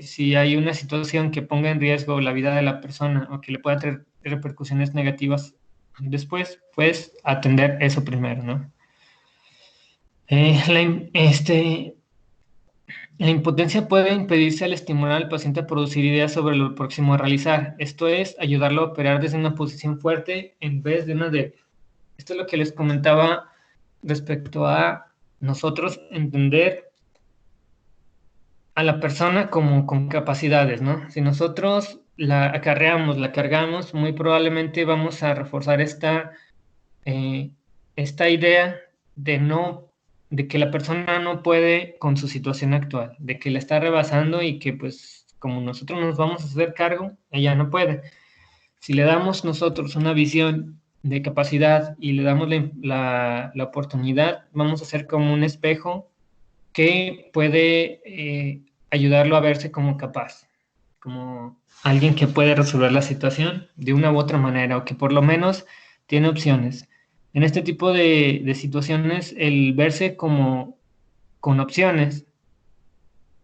si hay una situación que ponga en riesgo la vida de la persona o que le pueda traer repercusiones negativas después, pues atender eso primero, ¿no? La impotencia puede impedirse al estimular al paciente a producir ideas sobre lo próximo a realizar. Esto es, ayudarlo a operar desde una posición fuerte en vez de una débil. Esto es lo que les comentaba respecto a nosotros entender a la persona como con capacidades, ¿no? Si nosotros la acarreamos, la cargamos, muy probablemente vamos a reforzar eh, esta idea de de que la persona no puede con su situación actual, de que la está rebasando y que pues como nosotros nos vamos a hacer cargo, ella no puede. Si le damos nosotros una visión de capacidad y le damos la oportunidad, vamos a ser como un espejo que puede ayudarlo a verse como capaz, como alguien que puede resolver la situación de una u otra manera o que por lo menos tiene opciones. En este tipo de situaciones, el verse como con opciones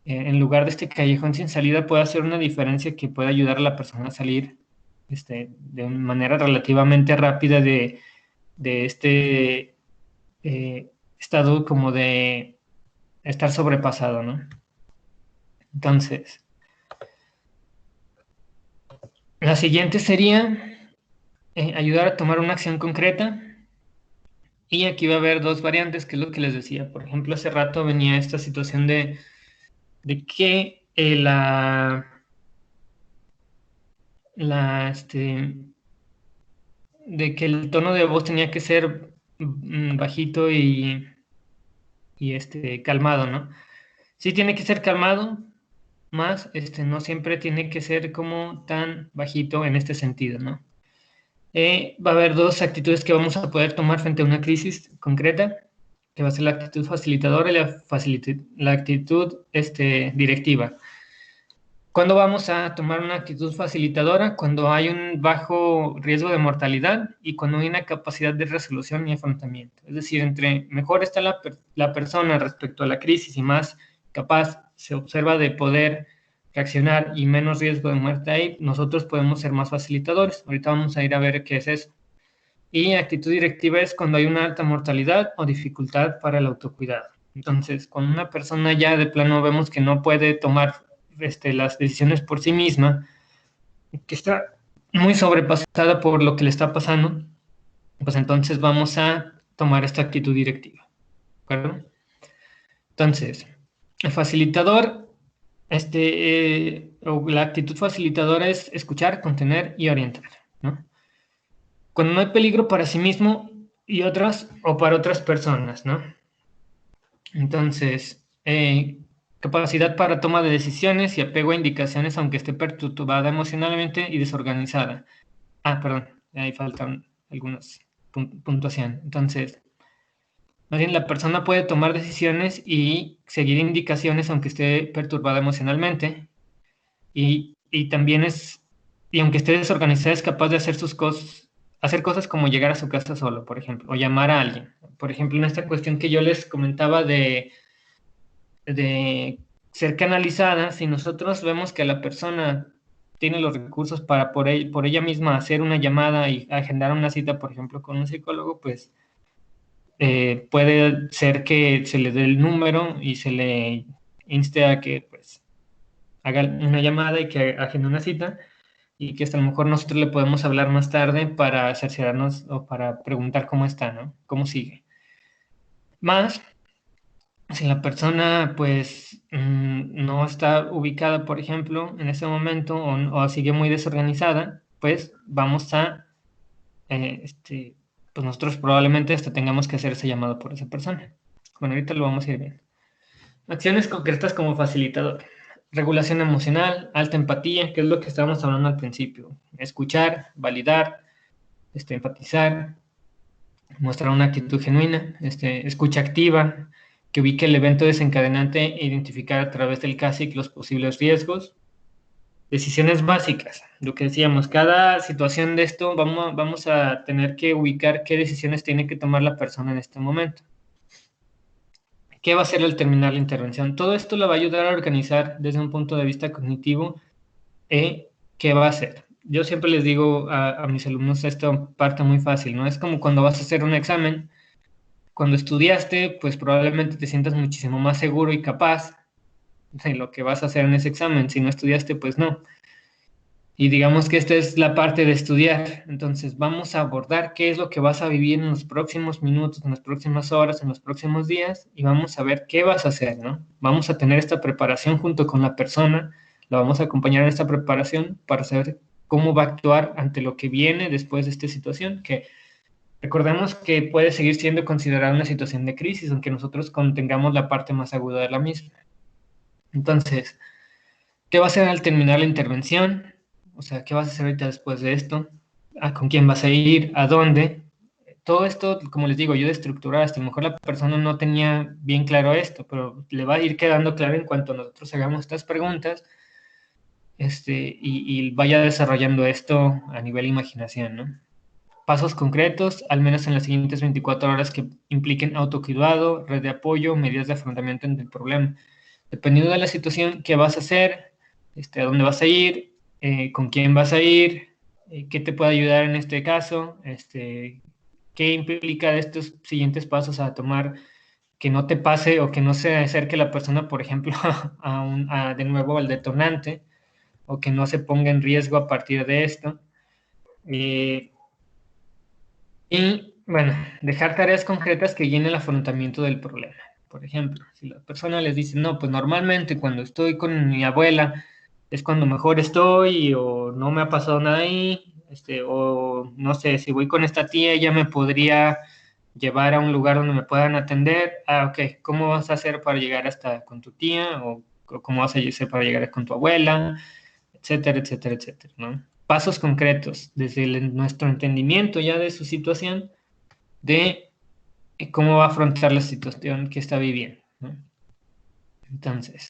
en lugar de este callejón sin salida puede hacer una diferencia que puede ayudar a la persona a salir de una manera relativamente rápida de estado como de estar sobrepasado, ¿no? Entonces, la siguiente sería ayudar a tomar una acción concreta. Y aquí va a haber dos variantes, que es lo que les decía. Por ejemplo, hace rato venía esta situación de que la, de que el tono de voz tenía que ser bajito y calmado, ¿no? Sí tiene que ser calmado, más no siempre tiene que ser como tan bajito en este sentido, ¿no? Va a haber dos actitudes que vamos a poder tomar frente a una crisis concreta, que va a ser la actitud facilitadora y la actitud directiva. ¿Cuándo vamos a tomar una actitud facilitadora? Cuando hay un bajo riesgo de mortalidad y cuando hay una capacidad de resolución y afrontamiento. Es decir, entre mejor está la persona respecto a la crisis y más capaz se observa de poder reaccionar y menos riesgo de muerte hay, nosotros podemos ser más facilitadores. Ahorita vamos a ir a ver qué es eso. Y actitud directiva es cuando hay una alta mortalidad o dificultad para el autocuidado. Entonces, cuando una persona ya de plano vemos que no puede tomar las decisiones por sí misma, que está muy sobrepasada por lo que le está pasando, pues entonces vamos a tomar esta actitud directiva. ¿De acuerdo? Entonces, el facilitador, o la actitud facilitadora es escuchar, contener y orientar, ¿no? Cuando no hay peligro para sí mismo, y otras, o para otras personas, ¿no? Entonces, capacidad para toma de decisiones y apego a indicaciones, aunque esté perturbada emocionalmente y desorganizada. Ah, perdón, ahí faltan algunas puntuación. Entonces, más bien la persona puede tomar decisiones y seguir indicaciones, aunque esté perturbada emocionalmente. Y también y aunque esté desorganizada, es capaz de hacer sus cosas, hacer cosas como llegar a su casa solo, por ejemplo, o llamar a alguien. Por ejemplo, en esta cuestión que yo les comentaba de ser canalizada, si nosotros vemos que la persona tiene los recursos para por ella misma hacer una llamada y agendar una cita, por ejemplo, con un psicólogo, pues puede ser que se le dé el número y se le inste a que pues haga una llamada y que agende una cita y que hasta a lo mejor nosotros le podemos hablar más tarde para cerciorarnos o para preguntar cómo está, ¿no? Cómo sigue. Más, si la persona pues no está ubicada, por ejemplo, en ese momento o sigue muy desorganizada, pues vamos a, pues nosotros probablemente hasta tengamos que hacer ese llamado por esa persona. Bueno, ahorita lo vamos a ir viendo. Acciones concretas como facilitador. Regulación emocional, alta empatía, que es lo que estábamos hablando al principio. Escuchar, validar, empatizar, mostrar una actitud genuina, escucha activa, que ubique el evento desencadenante e identificar a través del CASIC los posibles riesgos. Decisiones básicas, lo que decíamos, cada situación de esto vamos a tener que ubicar qué decisiones tiene que tomar la persona en este momento. ¿Qué va a hacer al terminar la intervención? Todo esto le va a ayudar a organizar desde un punto de vista cognitivo qué va a hacer. Yo siempre les digo a mis alumnos esta parte muy fácil, ¿no? Es como cuando vas a hacer un examen, cuando estudiaste, pues probablemente te sientas muchísimo más seguro y capaz de lo que vas a hacer en ese examen. Si no estudiaste, pues no. Y digamos que esta es la parte de estudiar. Entonces vamos a abordar qué es lo que vas a vivir en los próximos minutos, en las próximas horas, en los próximos días y vamos a ver qué vas a hacer, ¿no? Vamos a tener esta preparación junto con la persona, la vamos a acompañar en esta preparación para saber cómo va a actuar ante lo que viene después de esta situación, que recordemos que puede seguir siendo considerada una situación de crisis, aunque nosotros contengamos la parte más aguda de la misma. Entonces, ¿qué va a hacer al terminar la intervención? O sea, ¿qué vas a hacer ahorita después de esto? ¿Con quién vas a ir? ¿A dónde? Todo esto, como les digo, yo de estructurar, hasta a lo mejor la persona no tenía bien claro esto, pero le va a ir quedando claro en cuanto nosotros hagamos estas preguntas y vaya desarrollando esto a nivel imaginación, ¿no? Pasos concretos, al menos en las siguientes 24 horas que impliquen autocuidado, red de apoyo, medidas de afrontamiento ante el problema. Dependiendo de la situación, ¿qué vas a hacer? ¿A dónde vas a ir? ¿Con quién vas a ir? ¿Qué te puede ayudar en este caso? ¿Qué implica estos siguientes pasos a tomar que no te pase o que no se acerque la persona, por ejemplo, de nuevo al detonante o que no se ponga en riesgo a partir de esto? Y bueno, dejar tareas concretas que guíen el afrontamiento del problema. Por ejemplo, si la persona les dice, no, pues normalmente cuando estoy con mi abuela es cuando mejor estoy o no me ha pasado nada ahí, o no sé, si voy con esta tía, ella me podría llevar a un lugar donde me puedan atender. Ah, ok, ¿cómo vas a hacer para llegar hasta con tu tía? O cómo vas a hacer para llegar con tu abuela, etcétera, etcétera, etcétera, ¿no? Pasos concretos desde nuestro entendimiento ya de su situación, de cómo va a afrontar la situación que está viviendo, ¿no? Entonces,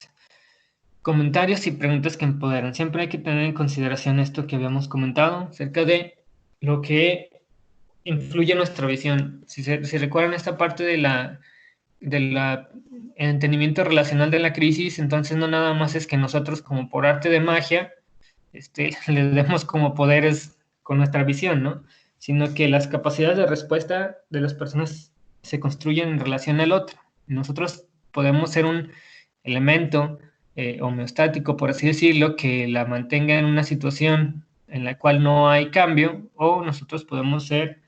comentarios y preguntas que empoderan. Siempre hay que tener en consideración esto que habíamos comentado acerca de lo que influye en nuestra visión. Si recuerdan esta parte de la entendimiento relacional de la crisis, entonces no nada más es que nosotros como por arte de magia les demos como poderes con nuestra visión, ¿no? Sino que las capacidades de respuesta de las personas se construyen en relación al otro. Nosotros podemos ser un elemento homeostático, por así decirlo, que la mantenga en una situación en la cual no hay cambio, o nosotros podemos ser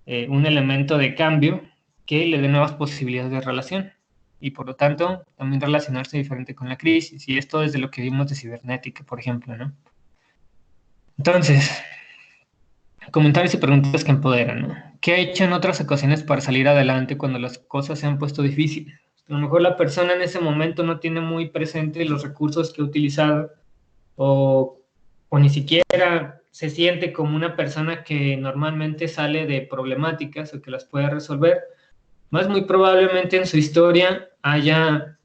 un elemento de cambio que le dé nuevas posibilidades de relación y por lo tanto también relacionarse diferente con la crisis. Y esto desde lo que vimos de cibernética, por ejemplo, ¿no? Entonces, comentarios y preguntas que empoderan, ¿no? ¿qué ha hecho en otras ocasiones para salir adelante cuando las cosas se han puesto difíciles? A lo mejor la persona en ese momento no tiene muy presente los recursos que ha utilizado o, o ni siquiera se siente como una persona que normalmente sale de problemáticas o que las puede resolver. Más muy probablemente en su historia haya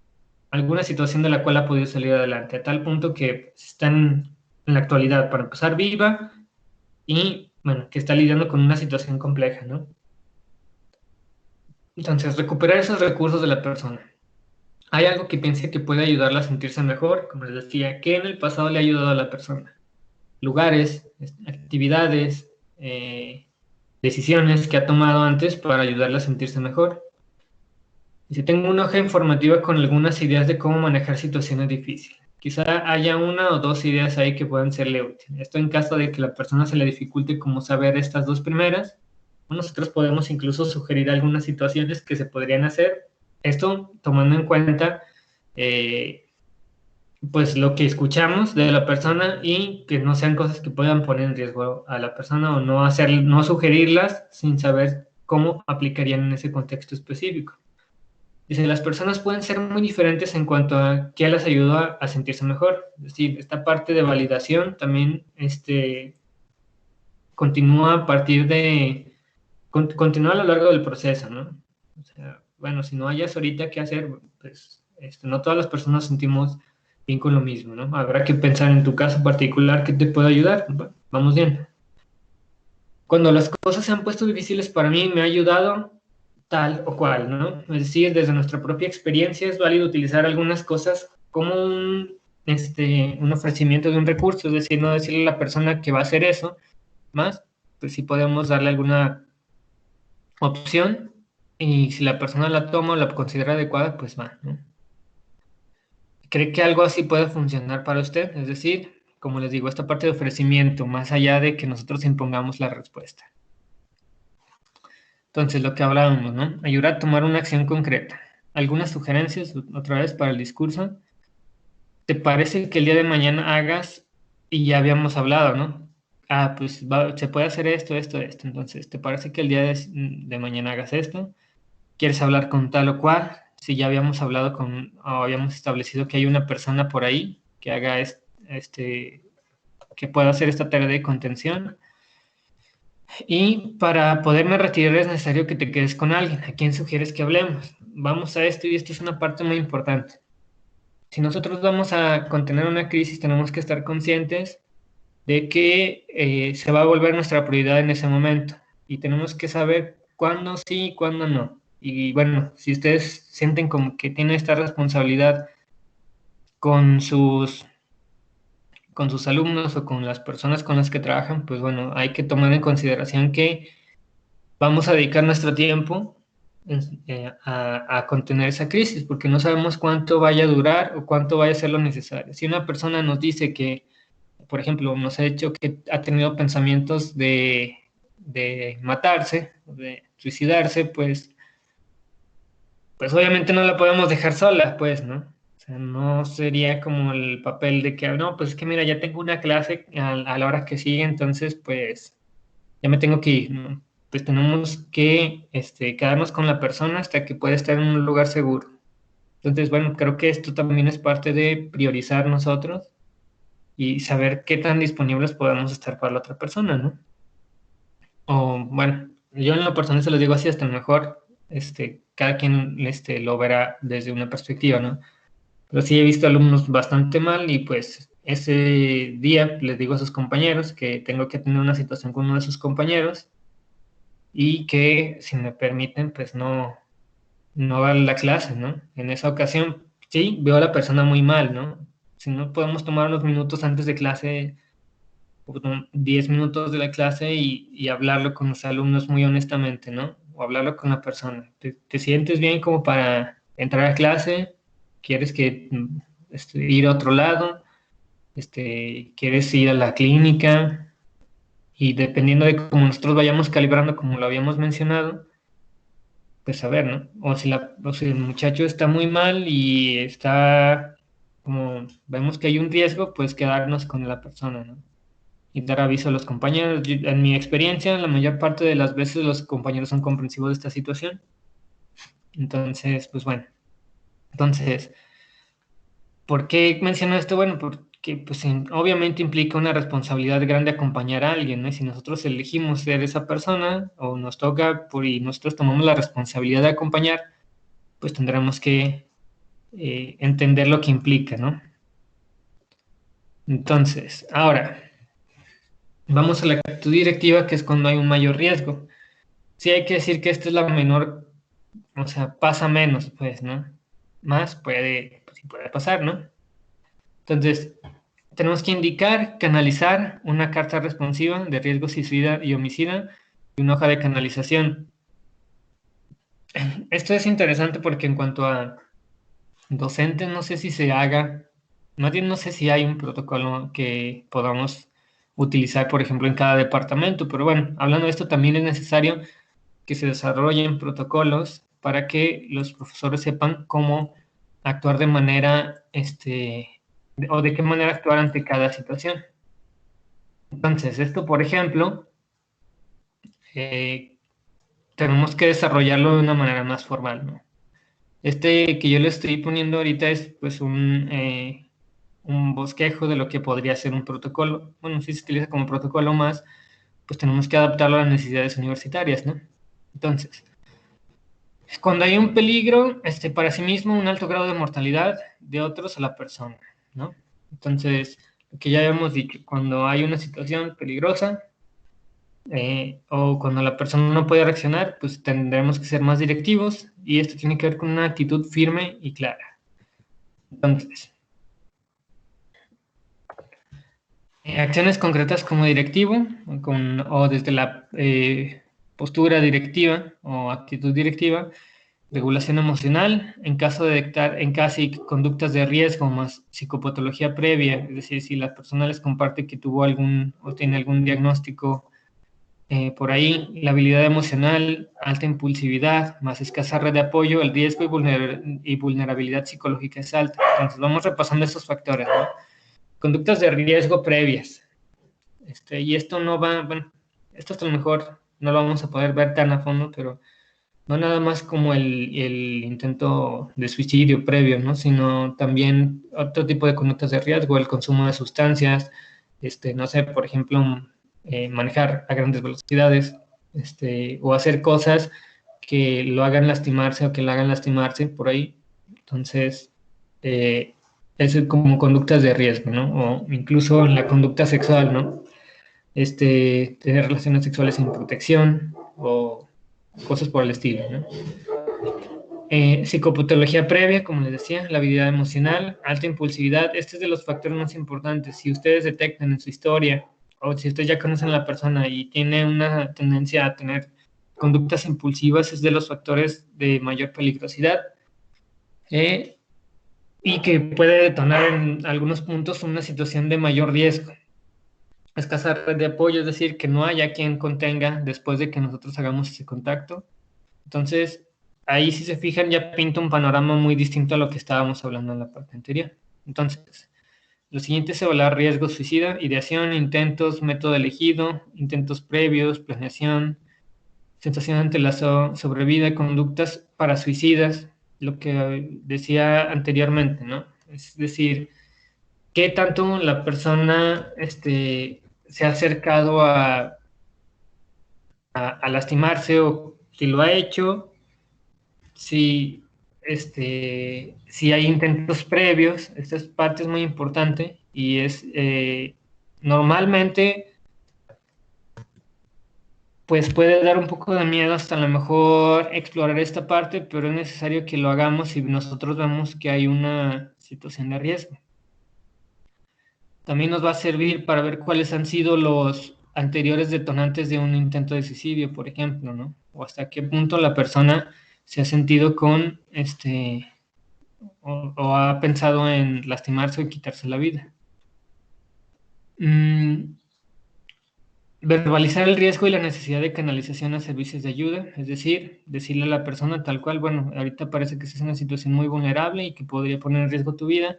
alguna situación de la cual ha podido salir adelante, a tal punto que están en la actualidad, para empezar, viva y, bueno, que está lidiando con una situación compleja, ¿no? Entonces, recuperar esos recursos de la persona. ¿Hay algo que piense que puede ayudarla a sentirse mejor? Como les decía, ¿qué en el pasado le ha ayudado a la persona? Lugares, actividades, decisiones que ha tomado antes para ayudarla a sentirse mejor. Y si tengo una hoja informativa con algunas ideas de cómo manejar situaciones difíciles. Quizá haya una o dos ideas ahí que puedan serle útiles. Esto en caso de que la persona se le dificulte como saber estas dos primeras. Nosotros podemos incluso sugerir algunas situaciones que se podrían hacer. Esto tomando en cuenta eh, pues lo que escuchamos de la persona y que no sean cosas que puedan poner en riesgo a la persona o no sugerirlas sin saber cómo aplicarían en ese contexto específico. Dice, las personas pueden ser muy diferentes en cuanto a qué las ayuda a sentirse mejor. Es decir, esta parte de validación también continúa a partir de, continúa a lo largo del proceso, ¿no? O sea, bueno, si no hayas ahorita qué hacer, pues no todas las personas sentimos bien con lo mismo, ¿no? Habrá que pensar en tu caso particular qué te puede ayudar. Vamos bien. Cuando las cosas se han puesto difíciles para mí, me ha ayudado tal o cual, ¿no? Es decir, desde nuestra propia experiencia es válido utilizar algunas cosas como un ofrecimiento de un recurso, es decir, no decirle a la persona que va a hacer eso, más, pues sí podemos darle alguna opción y si la persona la toma o la considera adecuada, pues va, ¿no? ¿Cree que algo así puede funcionar para usted? Es decir, como les digo, esta parte de ofrecimiento, más allá de que nosotros impongamos la respuesta. Entonces, lo que hablábamos, ¿no? Ayudar a tomar una acción concreta. Algunas sugerencias, otra vez, para el discurso. ¿Te parece que el día de mañana hagas, y ya habíamos hablado, ¿no? Ah, pues se puede hacer esto, esto, esto. Entonces, ¿te parece que el día de mañana hagas esto? ¿Quieres hablar con tal o cual? Si ya habíamos hablado o habíamos establecido que hay una persona por ahí que haga que pueda hacer esta tarea de contención. Y para poderme retirar es necesario que te quedes con alguien. ¿A quién sugieres que hablemos? Vamos a esto y esto es una parte muy importante. Si nosotros vamos a contener una crisis, tenemos que estar conscientes de que se va a volver nuestra prioridad en ese momento y tenemos que saber cuándo sí y cuándo no. Y bueno, si ustedes sienten como que tienen esta responsabilidad con con sus alumnos o con las personas con las que trabajan, pues bueno, hay que tomar en consideración que vamos a dedicar nuestro tiempo a contener esa crisis, porque no sabemos cuánto vaya a durar o cuánto vaya a ser lo necesario. Si una persona nos dice que, por ejemplo, nos ha dicho que ha tenido pensamientos de matarse, de suicidarse, pues obviamente no la podemos dejar sola, pues, ¿no? O sea, no sería como el papel de que, no, pues es que mira, ya tengo una clase a la hora que sigue, entonces, pues ya me tengo que ir, ¿no? Pues tenemos que quedarnos con la persona hasta que pueda estar en un lugar seguro. Entonces, bueno, creo que esto también es parte de priorizar nosotros y saber qué tan disponibles podemos estar para la otra persona, ¿no? O bueno, yo en lo personal se lo digo así, hasta mejor, cada quien lo verá desde una perspectiva, ¿no? Pero sí he visto alumnos bastante mal y pues ese día les digo a sus compañeros que tengo que tener una situación con uno de sus compañeros y que, si me permiten, pues no va a la clase, ¿no? En esa ocasión, sí, veo a la persona muy mal, ¿no? Si no podemos tomar unos minutos antes de clase, 10 minutos de la clase y hablarlo con los alumnos muy honestamente, ¿no? O hablarlo con la persona. ¿Te sientes bien como para entrar a clase? ¿Quieres que ir a otro lado? ¿Quieres ir a la clínica? Y dependiendo de cómo nosotros vayamos calibrando, como lo habíamos mencionado, pues a ver, ¿no? O si el muchacho está muy mal y está como vemos que hay un riesgo, pues quedarnos con la persona, ¿no? y dar aviso a los compañeros. En mi experiencia, la mayor parte de las veces los compañeros son comprensivos de esta situación. Entonces, pues bueno. Entonces, ¿por qué menciono esto? Bueno, porque pues obviamente implica una responsabilidad grande acompañar a alguien, ¿no? Y si nosotros elegimos ser esa persona o nos toca y nosotros tomamos la responsabilidad de acompañar, pues tendremos que entender lo que implica, ¿no? Entonces, ahora, vamos a la actitud directiva, que es cuando hay un mayor riesgo. Sí hay que decir que esta es la menor, o sea, pasa menos, pues, ¿no? Más puede, pues sí puede pasar, ¿no? Entonces, tenemos que indicar, canalizar una carta responsiva de riesgo suicida y homicida y una hoja de canalización. Esto es interesante porque en cuanto a docentes, no sé si se haga, más bien no sé si hay un protocolo que podamos utilizar, por ejemplo, en cada departamento, pero bueno, hablando de esto, también es necesario que se desarrollen protocolos para que los profesores sepan cómo actuar de manera, o de qué manera actuar ante cada situación. Entonces, esto, por ejemplo, eh, tenemos que desarrollarlo de una manera más formal, ¿no? Este que yo le estoy poniendo ahorita es pues un bosquejo de lo que podría ser un protocolo. Bueno, si se utiliza como protocolo más, pues tenemos que adaptarlo a las necesidades universitarias, ¿no? Entonces, cuando hay un peligro, para sí mismo, un alto grado de mortalidad de otros a la persona, ¿no? Entonces, lo que ya habíamos dicho, cuando hay una situación peligrosa, o cuando la persona no puede reaccionar, pues tendremos que ser más directivos y esto tiene que ver con una actitud firme y clara. Entonces, acciones concretas como directivo o desde la postura directiva o actitud directiva, regulación emocional, en caso de detectar en casi conductas de riesgo más psicopatología previa, es decir, si la persona les comparte que tuvo algún o tiene algún diagnóstico por ahí, la habilidad emocional, alta impulsividad, más escasa red de apoyo, el riesgo y vulnerabilidad psicológica es alta. Entonces vamos repasando estos factores, ¿no? Conductas de riesgo previas. Y esto no va, bueno, esto a lo mejor no lo vamos a poder ver tan a fondo, pero no nada más como el intento de suicidio previo, ¿no? Sino también otro tipo de conductas de riesgo, el consumo de sustancias, no sé, por ejemplo, manejar a grandes velocidades, o hacer cosas que lo hagan lastimarse o que lo hagan lastimarse por ahí. Entonces, eso es como conductas de riesgo, ¿no? O incluso en la conducta sexual, ¿no? Tener relaciones sexuales sin protección o cosas por el estilo, ¿no? Psicopatología previa, como les decía, la habilidad emocional, alta impulsividad, este es de los factores más importantes. Si ustedes detectan en su historia o si ustedes ya conocen a la persona y tiene una tendencia a tener conductas impulsivas, es de los factores de mayor peligrosidad eh, y que puede detonar en algunos puntos una situación de mayor riesgo. Escasa red de apoyo, es decir, que no haya quien contenga después de que nosotros hagamos ese contacto. Entonces, ahí si se fijan ya pinta un panorama muy distinto a lo que estábamos hablando en la parte anterior. Entonces, lo siguiente es evaluar riesgo suicida, ideación, intentos, método elegido, intentos previos, planeación, sensación ante la sobrevida, conductas para suicidas, lo que decía anteriormente, ¿no? Es decir, qué tanto la persona se ha acercado a lastimarse o si lo ha hecho, si, si hay intentos previos. Esta parte es muy importante y es normalmente pues puede dar un poco de miedo hasta a lo mejor explorar esta parte, pero es necesario que lo hagamos si nosotros vemos que hay una situación de riesgo. También nos va a servir para ver cuáles han sido los anteriores detonantes de un intento de suicidio, por ejemplo, ¿no? O hasta qué punto la persona se ha sentido con, o ha pensado en lastimarse o quitarse la vida. Verbalizar el riesgo y la necesidad de canalización a servicios de ayuda, es decir, decirle a la persona tal cual, bueno, ahorita parece que estás en una situación muy vulnerable y que podría poner en riesgo tu vida,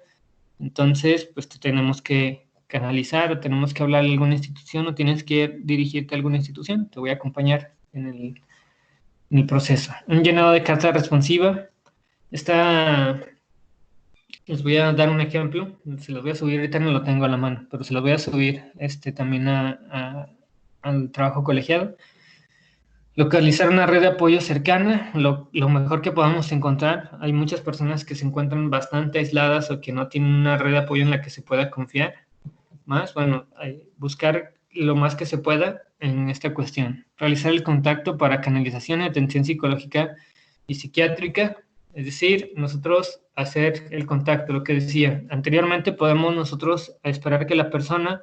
entonces, pues te tenemos que canalizar o tenemos que hablar a alguna institución o tienes que dirigirte a alguna institución, te voy a acompañar en el proceso. Un llenado de carta responsiva. Les voy a dar un ejemplo, se los voy a subir, ahorita no lo tengo a la mano, pero se los voy a subir también al trabajo colegiado. Localizar una red de apoyo cercana, lo mejor que podamos encontrar. Hay muchas personas que se encuentran bastante aisladas o que no tienen una red de apoyo en la que se pueda confiar. Bueno, buscar lo más que se pueda en esta cuestión. Realizar el contacto para canalización y atención psicológica y psiquiátrica, es decir, nosotros hacer el contacto, lo que decía. Anteriormente podemos nosotros esperar que la persona,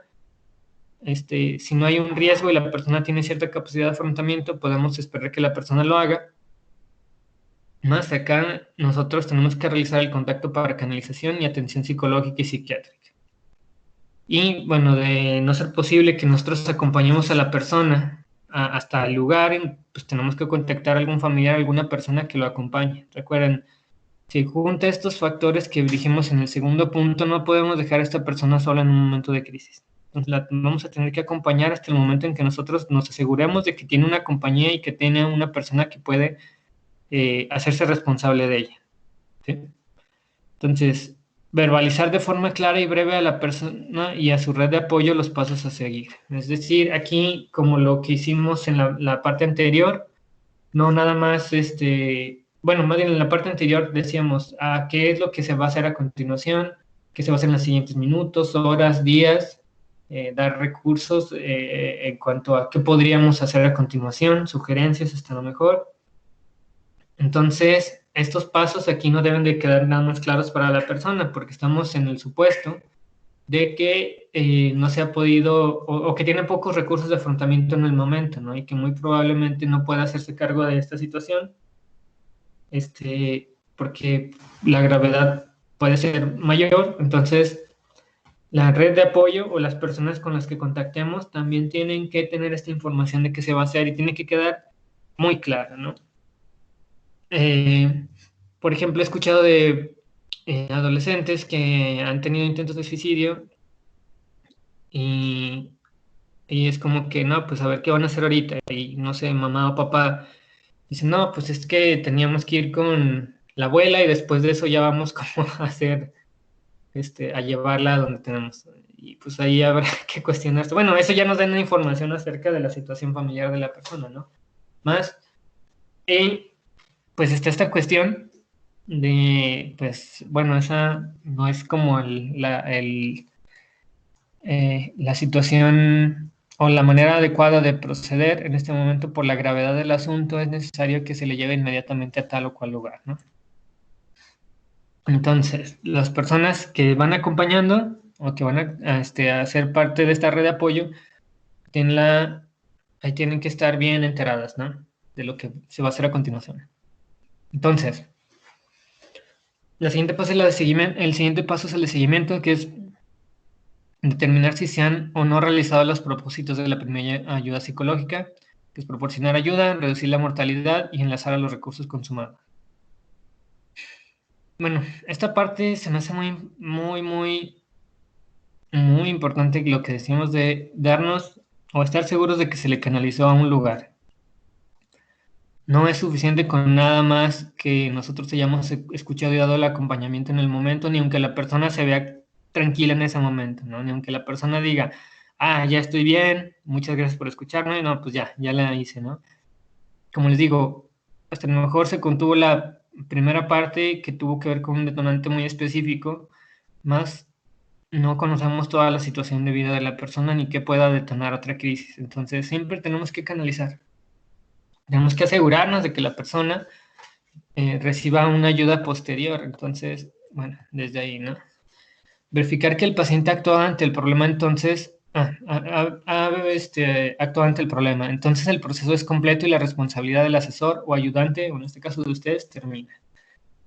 si no hay un riesgo y la persona tiene cierta capacidad de afrontamiento, podemos esperar que la persona lo haga. Más acá, nosotros tenemos que realizar el contacto para canalización y atención psicológica y psiquiátrica. Y bueno, de no ser posible que nosotros acompañemos a la persona hasta el lugar, pues tenemos que contactar a algún familiar, alguna persona que lo acompañe. Recuerden, si junta estos factores que dijimos en el segundo punto, no podemos dejar a esta persona sola en un momento de crisis. Entonces la vamos a tener que acompañar hasta el momento en que nosotros nos aseguremos de que tiene una compañía y que tiene una persona que puede hacerse responsable de ella. ¿Sí? Entonces, verbalizar de forma clara y breve a la persona y a su red de apoyo los pasos a seguir. Es decir, aquí, como lo que hicimos en la parte anterior, no nada más, más bien en la parte anterior decíamos qué es lo que se va a hacer a continuación, qué se va a hacer en los siguientes minutos, horas, días, dar recursos en cuanto a qué podríamos hacer a continuación, sugerencias hasta lo mejor. Entonces, estos pasos aquí no deben de quedar nada más claros para la persona, porque estamos en el supuesto de que no se ha podido o que tiene pocos recursos de afrontamiento en el momento, ¿no? Y que muy probablemente no pueda hacerse cargo de esta situación, porque la gravedad puede ser mayor. Entonces, la red de apoyo o las personas con las que contactemos también tienen que tener esta información de qué se va a hacer y tiene que quedar muy clara, ¿no? Por ejemplo, he escuchado de adolescentes que han tenido intentos de suicidio y es como que, no, pues a ver qué van a hacer ahorita. Y no sé, mamá o papá dicen, no, pues es que teníamos que ir con la abuela y después de eso ya vamos como a hacer, a llevarla a donde tenemos. Y pues ahí habrá que cuestionarse. Bueno, eso ya nos da una información acerca de la situación familiar de la persona, ¿no? Más, y pues está esta cuestión de, pues, bueno, esa no es como la situación o la manera adecuada de proceder en este momento por la gravedad del asunto. Es necesario que se le lleve inmediatamente a tal o cual lugar, ¿no? Entonces, las personas que van acompañando o que van a ser parte de esta red de apoyo, ahí tienen que estar bien enteradas, ¿no? De lo que se va a hacer a continuación. Entonces, el siguiente paso es el de seguimiento, que es determinar si se han o no realizado los propósitos de la primera ayuda psicológica, que es proporcionar ayuda, reducir la mortalidad y enlazar a los recursos consumados. Bueno, esta parte se me hace muy, muy, muy, muy importante lo que decimos de darnos o estar seguros de que se le canalizó a un lugar. No es suficiente con nada más que nosotros hayamos escuchado y dado el acompañamiento en el momento, ni aunque la persona se vea tranquila en ese momento, ¿no? Ni aunque la persona diga, ya estoy bien, muchas gracias por escucharme, no, pues ya la hice, ¿no? Como les digo, hasta a lo mejor se contuvo la primera parte que tuvo que ver con un detonante muy específico, más no conocemos toda la situación de vida de la persona ni qué pueda detonar otra crisis. Entonces, siempre tenemos que canalizar. Tenemos que asegurarnos de que la persona reciba una ayuda posterior. Entonces, bueno, desde ahí, ¿no? Verificar que el paciente actúa ante el problema, entonces, actúa ante el problema. Entonces, el proceso es completo y la responsabilidad del asesor o ayudante, o en este caso de ustedes, termina.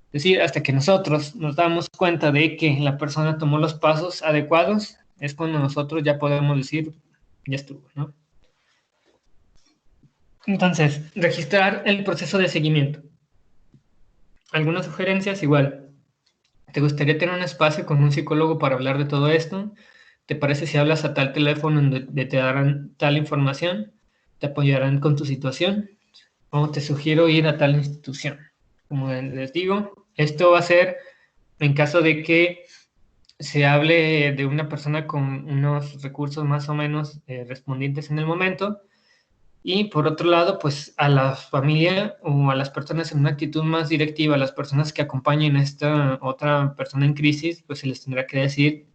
Es decir, hasta que nosotros nos damos cuenta de que la persona tomó los pasos adecuados, es cuando nosotros ya podemos decir, ya estuvo, ¿no? Entonces, registrar el proceso de seguimiento. Algunas sugerencias igual. ¿Te gustaría tener un espacio con un psicólogo para hablar de todo esto? ¿te parece si hablas a tal teléfono en donde te darán tal información? ¿Te apoyarán con tu situación? ¿O te sugiero ir a tal institución? Como les digo, esto va a ser en caso de que se hable de una persona con unos recursos más o menos respondientes en el momento. Y por otro lado, pues a la familia o a las personas en una actitud más directiva, a las personas que acompañen a esta otra persona en crisis, pues se les tendrá que decir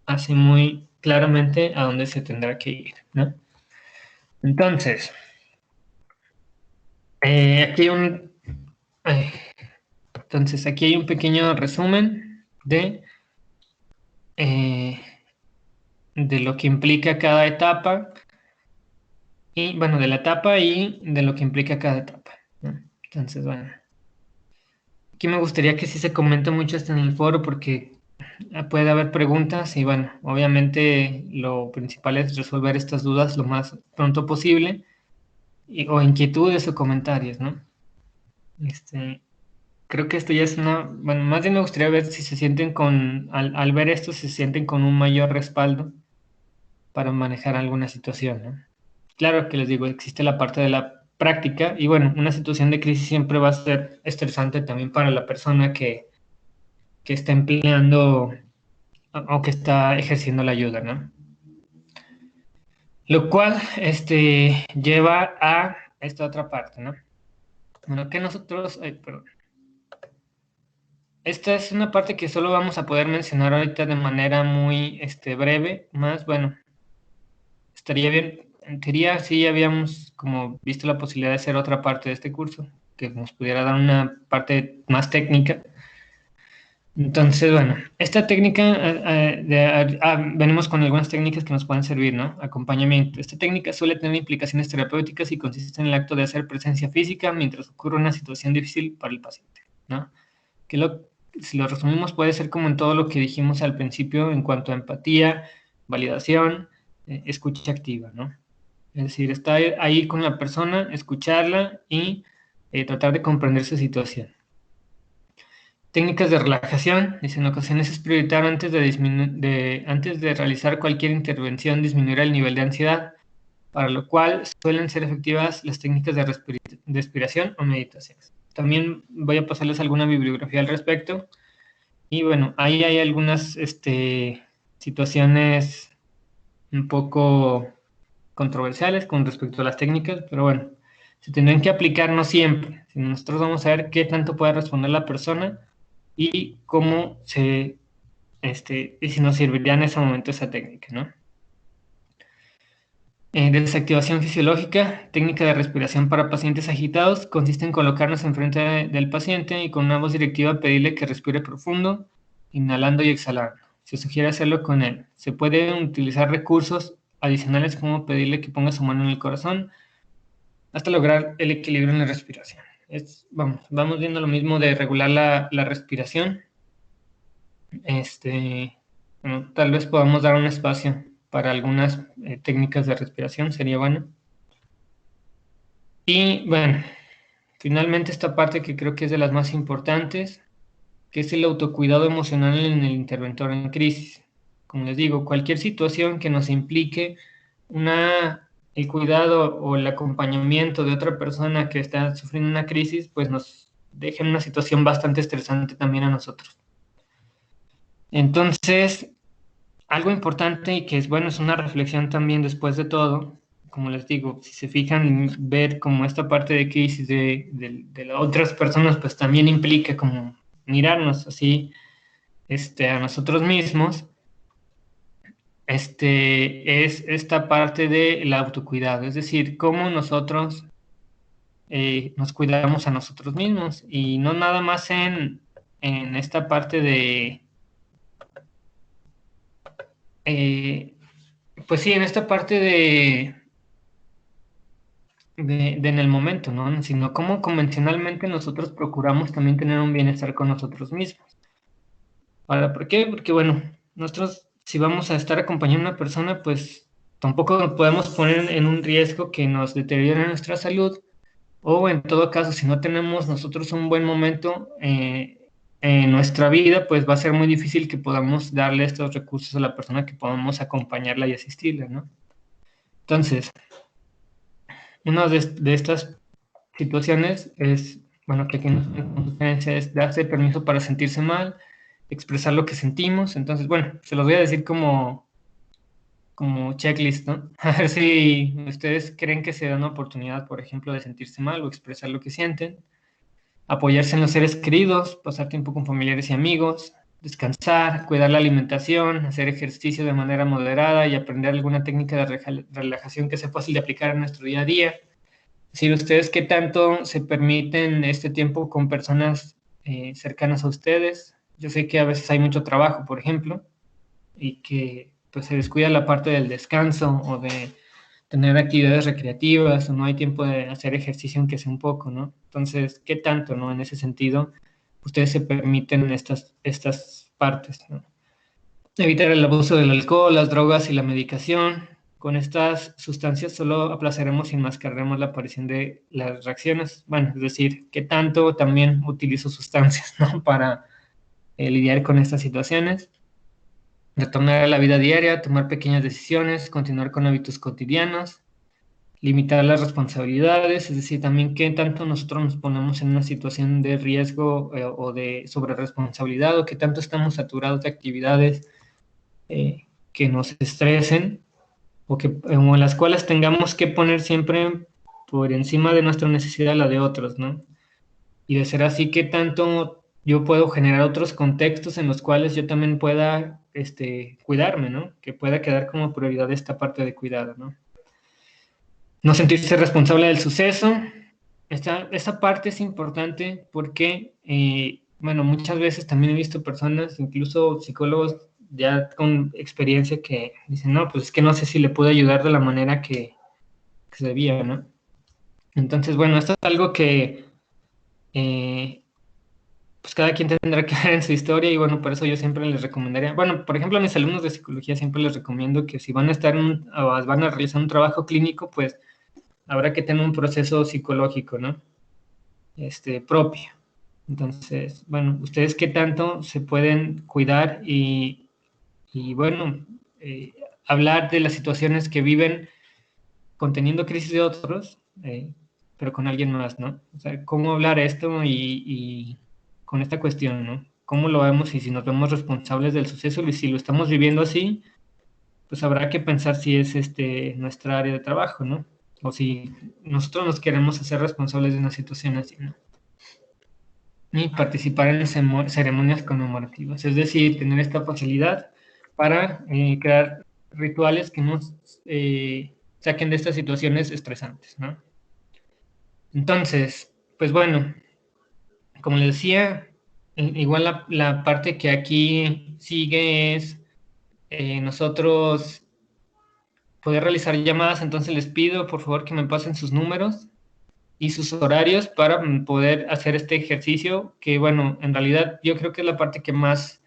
así muy claramente a dónde se tendrá que ir, ¿no? Entonces, aquí hay eh, aquí hay un pequeño resumen eh, de lo que implica cada etapa y, bueno, de la etapa y de lo que implica cada etapa, ¿no? Entonces, bueno. Aquí me gustaría que sí se comente mucho esto en el foro porque puede haber preguntas y bueno, obviamente lo principal es resolver estas dudas lo más pronto posible o inquietudes o comentarios, ¿no? Este, creo que esto ya es bueno, más bien me gustaría ver si se sienten al ver esto, se sienten con un mayor respaldo para manejar alguna situación, ¿no? Claro que les digo, existe la parte de la práctica y bueno, una situación de crisis siempre va a ser estresante también para la persona que está empleando o que está ejerciendo la ayuda, ¿no? Lo cual lleva a esta otra parte, ¿no? Bueno, que nosotros, ay, perdón. Esta es una parte que solo vamos a poder mencionar ahorita de manera muy breve, más bueno, estaría bien. En teoría sí habíamos como visto la posibilidad de hacer otra parte de este curso, que nos pudiera dar una parte más técnica. Entonces, bueno, esta técnica, venimos con algunas técnicas que nos pueden servir, ¿no? Acompañamiento. Esta técnica suele tener implicaciones terapéuticas y consiste en el acto de hacer presencia física mientras ocurre una situación difícil para el paciente, ¿no? Si lo resumimos, puede ser como en todo lo que dijimos al principio en cuanto a empatía, validación, escucha activa, ¿no? Es decir, estar ahí con la persona, escucharla y tratar de comprender su situación. Técnicas de relajación. Dice, en ocasiones es prioritario antes de realizar cualquier intervención disminuir el nivel de ansiedad, para lo cual suelen ser efectivas las técnicas de respiración o meditación. También voy a pasarles alguna bibliografía al respecto. Y bueno, ahí hay algunas situaciones un poco controversiales con respecto a las técnicas, pero bueno, se tendrán que aplicar no siempre. Nosotros vamos a ver qué tanto puede responder la persona y y si nos serviría en ese momento esa técnica, ¿no? Desactivación fisiológica, técnica de respiración para pacientes agitados, consiste en colocarnos enfrente del paciente y con una voz directiva pedirle que respire profundo, inhalando y exhalando. Se sugiere hacerlo con él. Se pueden utilizar recursos adicionales como pedirle que ponga su mano en el corazón hasta lograr el equilibrio en la respiración. Vamos viendo lo mismo de regular la respiración. Bueno, tal vez podamos dar un espacio para algunas técnicas de respiración, sería bueno. Y bueno, finalmente esta parte que creo que es de las más importantes, que es el autocuidado emocional en el interventor en crisis. Como les digo, cualquier situación que nos implique el cuidado o el acompañamiento de otra persona que está sufriendo una crisis, pues nos deja en una situación bastante estresante también a nosotros. Entonces, algo importante y que es bueno, es una reflexión también después de todo, como les digo, si se fijan, ver como esta parte de crisis de las otras personas, pues también implica como mirarnos así a nosotros mismos, es esta parte del autocuidado, es decir, cómo nosotros nos cuidamos a nosotros mismos y no nada más en esta parte eh, pues sí, en esta parte de en el momento, ¿no? Sino cómo convencionalmente nosotros procuramos también tener un bienestar con nosotros mismos. Ahora, ¿por qué? Porque, bueno, nosotros, si vamos a estar acompañando a una persona, pues tampoco nos podemos poner en un riesgo que nos deteriore nuestra salud, o en todo caso, si no tenemos nosotros un buen momento, en nuestra vida, pues va a ser muy difícil que podamos darle estos recursos a la persona, que podamos acompañarla y asistirla, ¿no? Entonces, una de estas situaciones es, bueno, que aquí con sugerencia es darse permiso para sentirse mal, expresar lo que sentimos. Entonces, bueno, se los voy a decir como checklist, ¿no? A ver si ustedes creen que se da una oportunidad, por ejemplo, de sentirse mal o expresar lo que sienten. Apoyarse en los seres queridos, pasar tiempo con familiares y amigos, descansar, cuidar la alimentación, hacer ejercicio de manera moderada y aprender alguna técnica de relajación que sea fácil de aplicar en nuestro día a día. Es decir, ustedes qué tanto se permiten este tiempo con personas cercanas a ustedes. Yo sé que a veces hay mucho trabajo, por ejemplo, y que pues se descuida la parte del descanso o de tener actividades recreativas, o no hay tiempo de hacer ejercicio aunque sea un poco, ¿no? Entonces, ¿qué tanto, no? En ese sentido, ustedes se permiten estas partes, ¿no? Evitar el abuso del alcohol, las drogas y la medicación. Con estas sustancias solo aplazaremos y enmascararemos la aparición de las reacciones. Bueno, es decir, ¿qué tanto también utilizo sustancias, ¿no? Para lidiar con estas situaciones? Retornar a la vida diaria, tomar pequeñas decisiones, continuar con hábitos cotidianos, limitar las responsabilidades, es decir, también qué tanto nosotros nos ponemos en una situación de riesgo o de sobreresponsabilidad, o qué tanto estamos saturados de actividades que nos estresen o en las cuales tengamos que poner siempre por encima de nuestra necesidad la de otros, ¿no? Y de ser así, qué tanto yo puedo generar otros contextos en los cuales yo también pueda cuidarme, ¿no? Que pueda quedar como prioridad esta parte de cuidado, ¿no? No sentirse responsable del suceso. Esta parte es importante porque, bueno, muchas veces también he visto personas, incluso psicólogos ya con experiencia, que dicen, no, pues es que no sé si le pude ayudar de la manera que se debía, ¿no? Entonces, bueno, esto es algo que eh, pues cada quien tendrá que ver en su historia, y bueno, por eso yo siempre les recomendaría, bueno, por ejemplo, a mis alumnos de psicología siempre les recomiendo que si van a estar o van a realizar un trabajo clínico, pues habrá que tener un proceso psicológico, ¿no? Propio. Entonces, bueno, ustedes qué tanto se pueden cuidar y bueno, hablar de las situaciones que viven conteniendo crisis de otros, pero con alguien más, ¿no? O sea, cómo hablar esto y con esta cuestión, ¿no? ¿Cómo lo vemos y si nos vemos responsables del suceso y si lo estamos viviendo así, pues habrá que pensar si es nuestra área de trabajo, ¿no? O si nosotros nos queremos hacer responsables de una situación así, ¿no? Y participar en ceremonias conmemorativas, es decir, tener esta facilidad para crear rituales que nos saquen de estas situaciones estresantes, ¿no? Entonces, pues bueno, como les decía, igual la parte que aquí sigue es nosotros poder realizar llamadas. Entonces les pido por favor que me pasen sus números y sus horarios para poder hacer este ejercicio, que bueno, en realidad yo creo que es la parte que más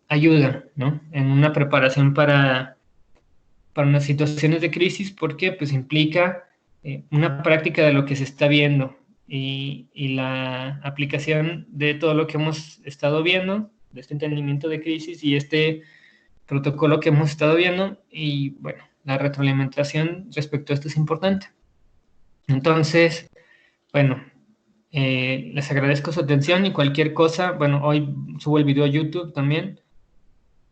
ayuda, ¿no? En una preparación para unas situaciones de crisis, porque pues implica una práctica de lo que se está viendo y la aplicación de todo lo que hemos estado viendo, de este entendimiento de crisis y este protocolo que hemos estado viendo, y bueno, la retroalimentación respecto a esto es importante. Entonces, bueno, les agradezco su atención y cualquier cosa, bueno, hoy subo el video a YouTube también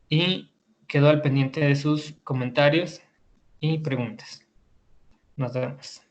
y quedo al pendiente de sus comentarios y preguntas. Nos vemos.